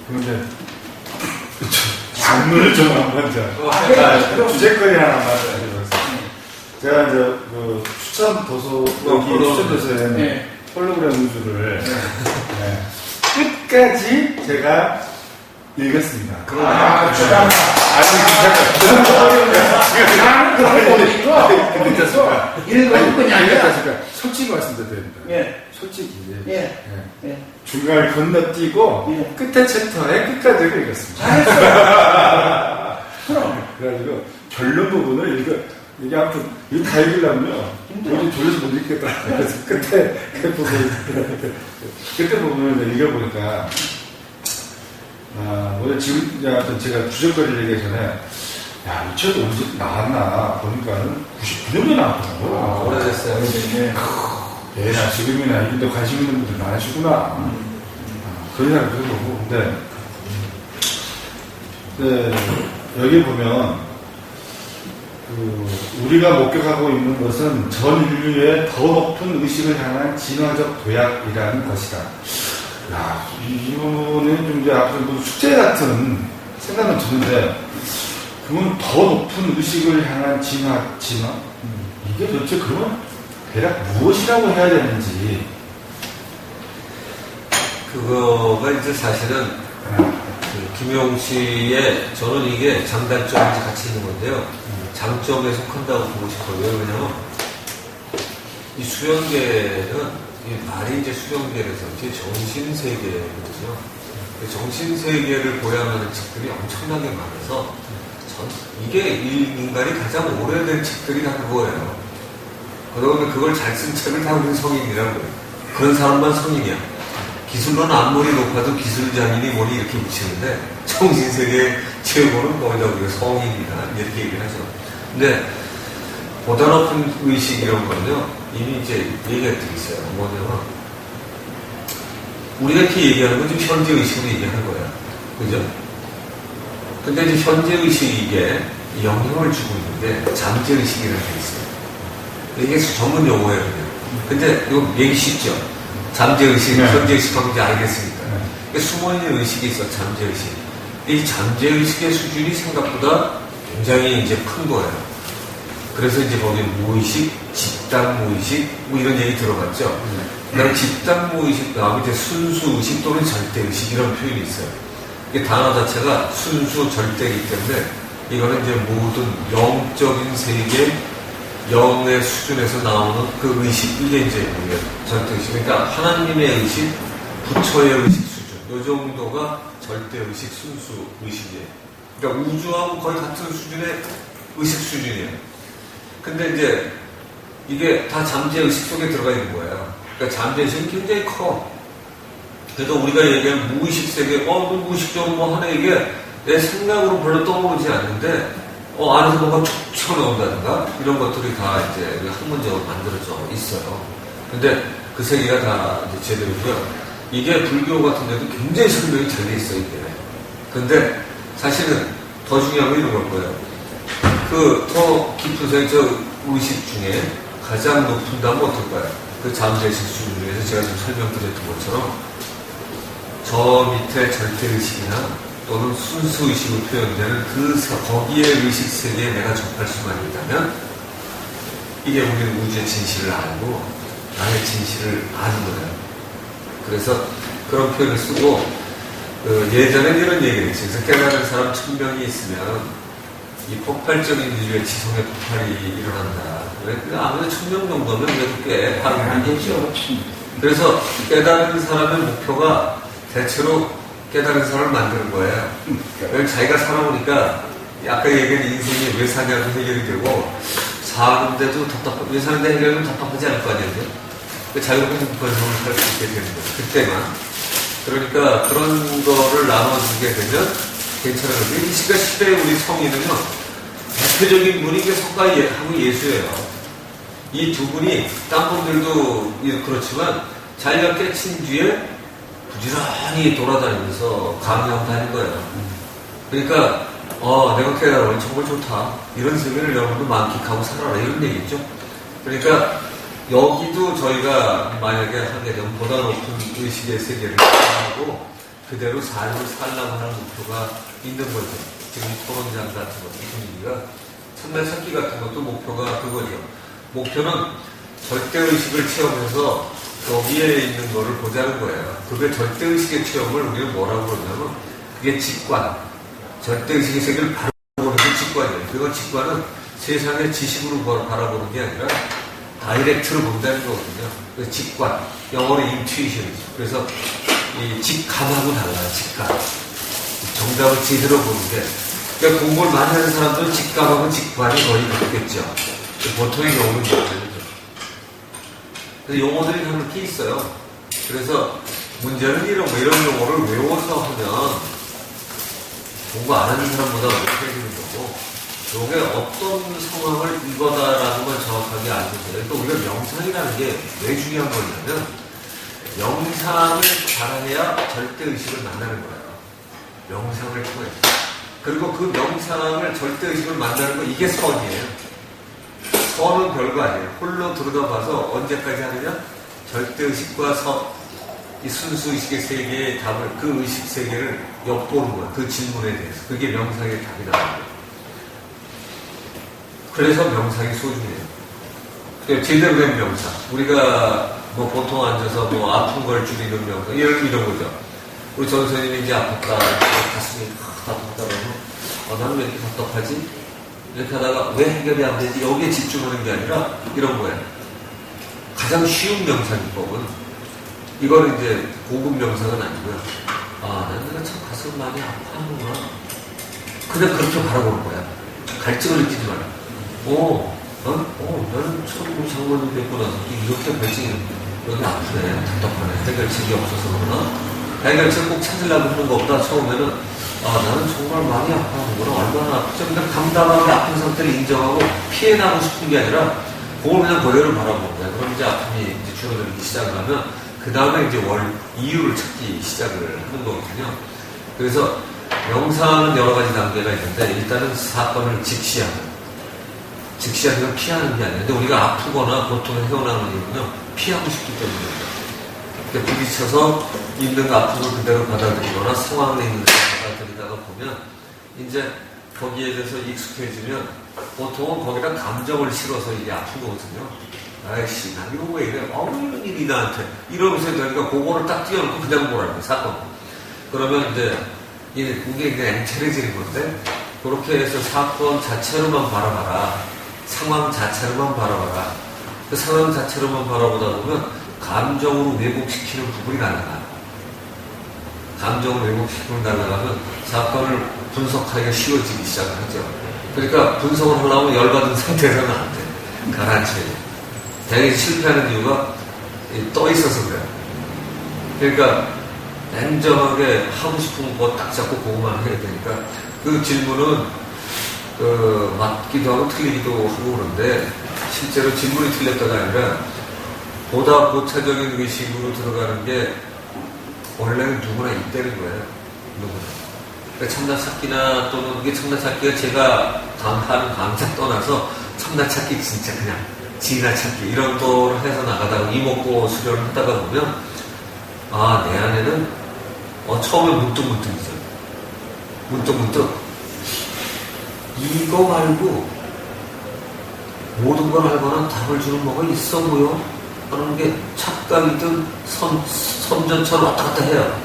근데 질문을 좀 한번 주제거리 하나 말씀드리겠습니다. 제가 이제 그 추천 도서 추천 도서에 네. 홀로그램 우주를 네. 끝까지 제가 읽었습니다. 나는 그런 거 읽어. 읽어도 그냥 솔직히 말씀드려야 됩니다. 예. 솔직히. 예. 예. 중간을 건너뛰고 예. 끝에 챕터에 끝까지 읽었습니다. 잘했어요. 그럼. 그래가지고 결론 부분을 이게 아무튼 이거 다 읽으려면요. 요즘 졸려서 못 읽겠다. 그래서 끝에 끝에 부분을 읽어보니까 오늘 지금 제가 주제거리를 얘기하기 전에 야, 이 책이 언제 나왔나 보니까는 99년도에 나왔더라고요. 오래됐어요. 예, 나 지금이나 이런데 관심 있는 분들 많으시구나. 그런 생각이 들고, 근데 여기 보면, 우리가 목격하고 있는 것은 전 인류의 더 높은 의식을 향한 진화적 도약이라는 것이다. 야, 이 부분은 좀 이제 앞으로 뭐 숙제 같은 생각은 드는데, 그건 더 높은 의식을 향한 진화? 이게 도대체 그러면 대략 무엇이라고 해야 되는지. 그거가 이제 사실은 김용 씨의 저는 이게 장단점이 같이 있는 건데요. 장점에 속한다고 보고 싶어요. 왜냐면 이 수영계는 이 말이 이제 수영계에서 이제 정신세계거든요. 정신세계를 보양하는 책들이 엄청나게 많아서 이게 인간이 가장 오래된 책들이 다 그거예요. 그러면 그걸 잘 쓴 책을 다 우리는 성인이라고 해요. 그런 사람만 성인이야. 기술로는 앞머리 높아도 기술장인이 뭐니 이렇게 붙이는데 정신세계 최고는 거기다 우리가 성인이다 이렇게 얘기를 하죠. 근데 보다 높은 의식 이런 거는요 이미 이제 얘기가 있어요. 뭐냐면 우리가 이렇게 얘기하는 건 지금 현재 의식으로 얘기하는 거야. 그죠? 근데 이제 현재 의식이 이게 영향을 주고 있는데 잠재 의식이라는 게 있어요. 이게 전문 용어예요. 근데 이거 얘기 쉽죠? 잠재 의식, 네. 현재 의식하고 이제 알겠습니까? 네. 숨어있는 의식이 있어, 잠재 의식. 이 잠재 의식의 수준이 생각보다 굉장히 이제 큰 거예요. 그래서 이제 거기 무의식, 집단 무의식, 뭐 이런 얘기 들어봤죠? 그다음에 집단 무의식, 다음에 이제 순수 의식 또는 절대 의식 이런 표현이 있어요. 이 단어 자체가 순수 절대이기 때문에 이거는 이제 모든 영적인 세계, 영의 수준에서 나오는 그 의식, 이게 이제 절대 의식. 그러니까 하나님의 의식, 부처의 의식 수준. 이 정도가 절대 의식, 순수 의식이에요. 그러니까 우주하고 거의 같은 수준의 의식 수준이에요. 근데 이제 이게 다 잠재 의식 속에 들어가 있는 거예요. 그러니까 잠재 의식은 굉장히 커. 그래서 우리가 얘기하는 무의식 세계, 무의식적으로 뭐 하는 이게 내 생각으로 별로 떠오르지 않는데, 안에서 뭔가 툭 튀어나온다든가, 이런 것들이 다 이제 학문적으로 만들어져 있어요. 근데 그 세계가 다 이제 제대로고요. 이게 불교 같은 데도 굉장히 설명이 잘 돼 있어요, 이게. 근데 사실은 더 중요한 건 이런 걸 거예요. 더 깊은 세계, 저 의식 중에 가장 높은 단은 어떨까요? 그 잠재의식 수준 중에서 제가 지금 설명드렸던 것처럼 저 밑에 절대의식이나 또는 순수의식으로 표현되는 거기에 의식 세계에 내가 접할 수만 있다면 이게 우리는 우주의 진실을 알고 나의 진실을 아는 거예요. 그래서 그런 표현을 쓰고 예전에 이런 얘기를 했어요. 그래서 깨달은 사람 1000명이 있으면 이 폭발적인 인류의 지성의 폭발이 일어난다. 아무래도 1000명 정도면 그래도 꽤 아니죠. 그래서 깨달은 사람의 목표가 대체로 깨달은 사람을 만드는 거예요. 왜냐면 자기가 살아오니까 아까 얘기한 인생이 왜 사냐도 해결이 되고 사는데도 왜 사는데 해결하면 답답하지 않을 거 아니에요? 자유롭게 행복한 삶을 살 수 있게 되는 거예요. 그때만. 그러니까 그런 거를 나눠주게 되면 괜찮은 거죠. 이 시대의 우리 성인은요, 대표적인 분이 이게 성가하고 예수예요. 이 두 분이, 딴 분들도 그렇지만, 자기가 깨친 뒤에 부지런히 돌아다니면서 강의하고 다닌 거예요. 그러니까, 내가 깨달으니 정말 좋다. 이런 세계를 여러분도 만끽하고 살아라. 이런 얘기죠. 그러니까, 여기도 저희가 만약에 하게 되면 보다 높은 의식의 세계를 하고 그대로 삶을 살라고 하는 목표가 있는 거죠. 지금 이 토론장 같은 것도 분위기가 참나 찾기 같은 것도 목표가 그거죠. 목표는 절대의식을 체험해서 여기에 있는 거를 보자는 거예요. 그게 절대의식의 체험을 우리는 뭐라고 그러냐면 그게 직관. 절대의식의 세계를 바라보는 게 직관이에요. 그건 직관은 세상의 지식으로 바라보는 게 아니라 다이렉트로 본다는 거거든요. 그래서 직관, 영어로 인투이션이죠. 그래서 이 직감하고 달라요. 직감. 정답을 제대로 보는 게. 그러니까 공부를 많이 하는 사람들은 직감하고 직관이 거의 같겠죠. 보통의 경우는 그렇죠. 그래서 용어들이 그렇게 있어요. 그래서 문제는 이런 용어를 외워서 하면 공부 안 하는 사람보다 어렵게 되는 거고, 이게 어떤 상황을 이거다라는 걸 정확하게 알게 돼요. 그러니까 우리가 명상이라는 게 왜 중요한 거냐면, 명상을 잘해야 절대의식을 만나는 거예요. 명상을 통해서. 그리고 그 명상을 절대의식을 만나는 거, 이게 선이에요. 선은 별거 아니에요. 홀로 들여다봐서 언제까지 하느냐? 절대의식과 선, 이 순수의식의 세계의 답을, 그 의식 세계를 엿보는 거예요. 그 질문에 대해서. 그게 명상의 답이 나오는 거예요. 그래서 명상이 소중해요. 제대로 된 명상. 우리가 뭐 보통 앉아서 뭐 아픈 걸 줄이는 명상. 이런 거죠. 우리 전 선생님이 이제 아팠다. 가슴이 답답하다 그러면, 나는 왜 이렇게 답답하지? 이렇게 하다가 왜 해결이 안 되지? 여기에 집중하는 게 아니라 이런 거예요. 가장 쉬운 명상법은, 이거는 이제 고급 명상은 아니고요. 난 내가 참 가슴 많이 아파하는구나. 그냥 그렇게 바라보는 거야. 갈증을 느끼지 마라. 나는 처음 우리 장모님 뵙고 나서 이렇게 발증이 여기 아프네, 답답하네, 해결책이 없어서 그러나? 해결책 꼭 찾으려고 하는 것보다 처음에는, 나는 정말 많이 아파하는구나, 얼마나 아프죠? 그냥 담담하게 아픈 상태를 인정하고 피해나고 싶은 게 아니라, 그걸 그냥 그대로 바라보는 거야. 그럼 이제 아픔이 이제 줄어들기 시작을 하면, 그 다음에 이제 이유를 찾기 시작을 하는 거거든요. 그래서 명상은 여러 가지 단계가 있는데, 일단은 사건을 직시하는. 즉시하는 건 피하는 게 아니에요. 근데 우리가 아프거나 고통을 헤어나는 이유는요, 피하고 싶기 때문입니다. 그러니까 부딪혀서 있는 아픔을 그대로 받아들이거나 상황에 있는 것을 받아들이다가 보면, 이제 거기에 대해서 익숙해지면, 보통은 거기다 감정을 실어서 이게 아픈 거거든요. 아이씨, 난 이거 왜 이래? 이런 일이 나한테. 이러면서 그러니까 그거를 딱 띄워놓고 그냥 보라는 거예요, 사건. 그러면 이제, 이게 그냥 앵체해지는 건데, 그렇게 해서 사건 자체로만 바라봐라. 상황 자체로만 바라봐라. 그 상황 자체로만 바라보다 보면 감정으로 왜곡시키는 부분이 날아가요. 감정으로 왜곡시키는 날아가면 사건을 분석하기가 쉬워지기 시작을 하죠. 그러니까 분석을 하려면 열받은 상태에서는 안 돼. 가라앉혀야 돼. 대개 실패하는 이유가 떠 있어서 그래요. 그러니까 냉정하게 하고 싶은 거 딱 잡고 그것만 해야 되니까 그 질문은 맞기도 하고 틀리기도 하고 그런데 실제로 질문이 틀렸다가 아니라 보다 고차적인 의식으로 들어가는 게 원래는 누구나 있다는 거예요. 누구나. 그러니까 참나 찾기나 또는 이게 참나 찾기가 제가 하는 강좌 떠나서 참나 찾기 진짜 그냥 지나 찾기 이런 거를 해서 나가다가 이목구 수련을 하다가 보면 내 안에는 처음에 문득문득이죠. 문득문득 이거 말고 모든 걸 알거나 답을 주는 뭐가 있어 보여? 하는 게 착각이든 선전처럼 왔다 갔다 해요.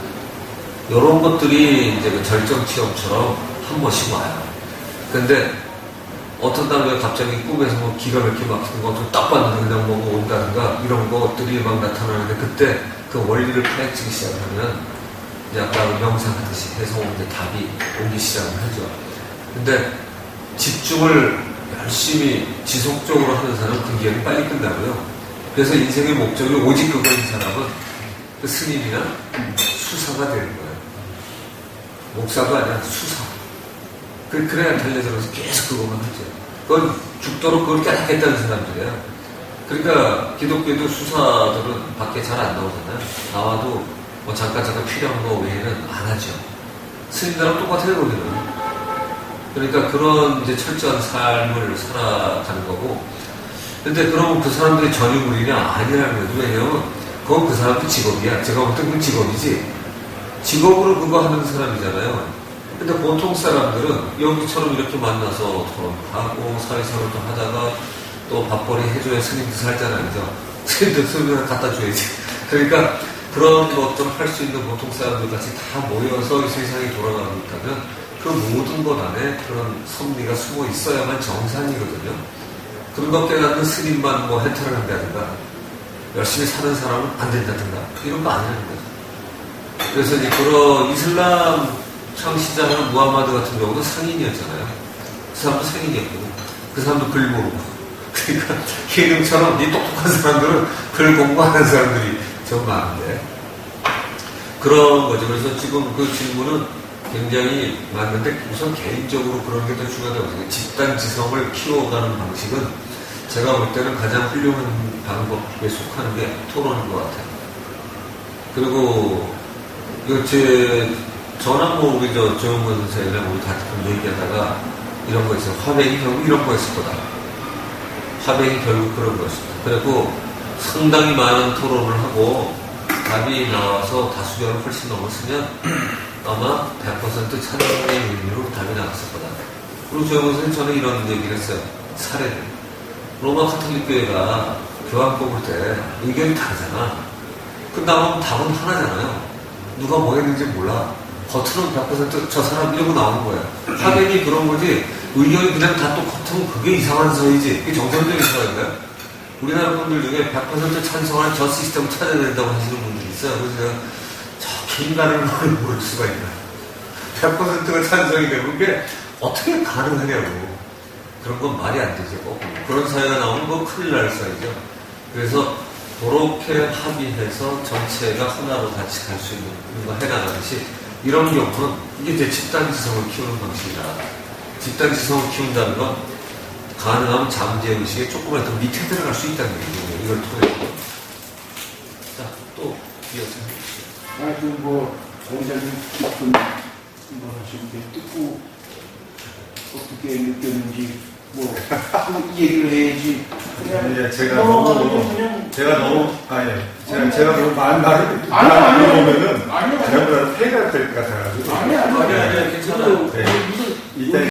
이런 것들이 이제 그 절정 체험처럼 한 번씩 와요. 근데 어떤 다음에 갑자기 꿈에서 뭐 기가 막히게 막히는 것도 딱 봤는데 그냥 뭐가 온다든가 이런 것들이 막 나타나는데 그때 그 원리를 파헤치기 시작하면 이제 아까 명상하듯이 해서 오는데 답이 오기 시작을 하죠. 근데 집중을 열심히 지속적으로 하는 사람은 그 기간이 빨리 끝나고요. 그래서 인생의 목적이 오직 그거인 사람은 그 스님이나 수사가 되는 거예요. 목사가 아니라 수사. 그래야 달려들어서 계속 그것만 하죠. 그건 죽도록 그걸 깨닫겠다는 사람들이에요. 그러니까 기독교도 수사들은 밖에 잘 안 나오잖아요. 나와도 뭐 잠깐 필요한 거 외에는 안 하죠. 스님들하고 똑같아요, 거기는. 그러니까 그런 이제 철저한 삶을 살아가는 거고. 근데 그러면 그 사람들이 전유물이냐? 아니라는 거죠. 왜냐면 그건 그 사람도 직업이야. 제가 볼 때 그건 직업이지. 직업으로 그거 하는 사람이잖아요. 근데 보통 사람들은 여기처럼 이렇게 만나서 토론하고 사회생활도 하다가 또 밥벌이 해줘야 스님도 살잖아요. 그죠? 스님도 스님을 갖다 줘야지. 그러니까 그런 것들을 할 수 있는 보통 사람들 같이 다 모여서 이 세상이 돌아가고 있다면 그 모든 것 안에 그런 섭리가 숨어 있어야만 정상이거든요. 그런 것 깨닫는 스님만 뭐 해탈을 한다든가 열심히 사는 사람은 안 된다든가 이런 거 아니라는 거죠. 그래서 이제 그런 이슬람 창시자는 무함마드 같은 경우도 상인이었잖아요. 그 사람도 상인이었고 그 사람도 글 모르고 그러니까 희능처럼 이 똑똑한 사람들은 글 공부하는 사람들이 좀 많은데 그런 거죠. 그래서 지금 그 질문은 굉장히 맞는데 우선 개인적으로 그런 게 더 중요하다고 생각해요. 집단 지성을 키워가는 방식은 제가 볼 때는 가장 훌륭한 방법에 속하는 게 토론인 것 같아요. 그리고 이거 저는 뭐 우리 조영건 선생이랑 우리 같이 얘기하다가 이런 거 있어요. 화백이 결국 이런 거였을 거다. 화백이 결국 그런 거였습니다. 그리고 상당히 많은 토론을 하고 답이 나와서 다수결을 훨씬 넘었으면 아마 100% 찬성의 의미로 답이 나왔을 거다. 그리고 조영건 선생님 저는 이런 얘기를 했어요. 사례를. 로마 카톨릭 교회가 교황 뽑을 때 의견이 다르잖아. 끝나면 답은 하나잖아요. 누가 뭐 했는지 몰라. 겉으로는 100% 저 사람 이러고 나오는 거예요. 화백이 그런 거지 의견이 그냥 다 똑같으면 그게 이상한 사회지. 그게 정상적인 사회인가요? 우리나라 분들 중에 100% 찬성하는 저 시스템을 찾아야 된다고 하시는 분들이 있어요. 그래서 제가 저 인간을 모를 수가 있나. 100%가 찬성이 되면 그게 어떻게 가능하냐고. 그런 건 말이 안 되죠. 그런 사회가 나오면 그건 큰일 날 사회죠. 그래서 그렇게 합의해서 전체가 하나로 같이 갈 수 있는 거 해나가듯이 이런 경우는 이게 이제 집단지성을 키우는 방식이다. 집단지성을 키운다는 건 가능하면 잠재의식에 조금만 더 밑에 들어갈 수 있다는 얘기예요. 이걸 통해서. 자, 또 이어서 해주시죠. 아주 뭐 굉장히 깊은 뭐 하시는 게 듣고 어떻게 느꼈는지 뭐 얘기를 해야지. 예, 제가 너무 너무 제가 너무 많은 말을 아니, 물어보면은 아니, 제가 폐가 될 것 같아가지고 아니, 괜찮아요. 네. 일단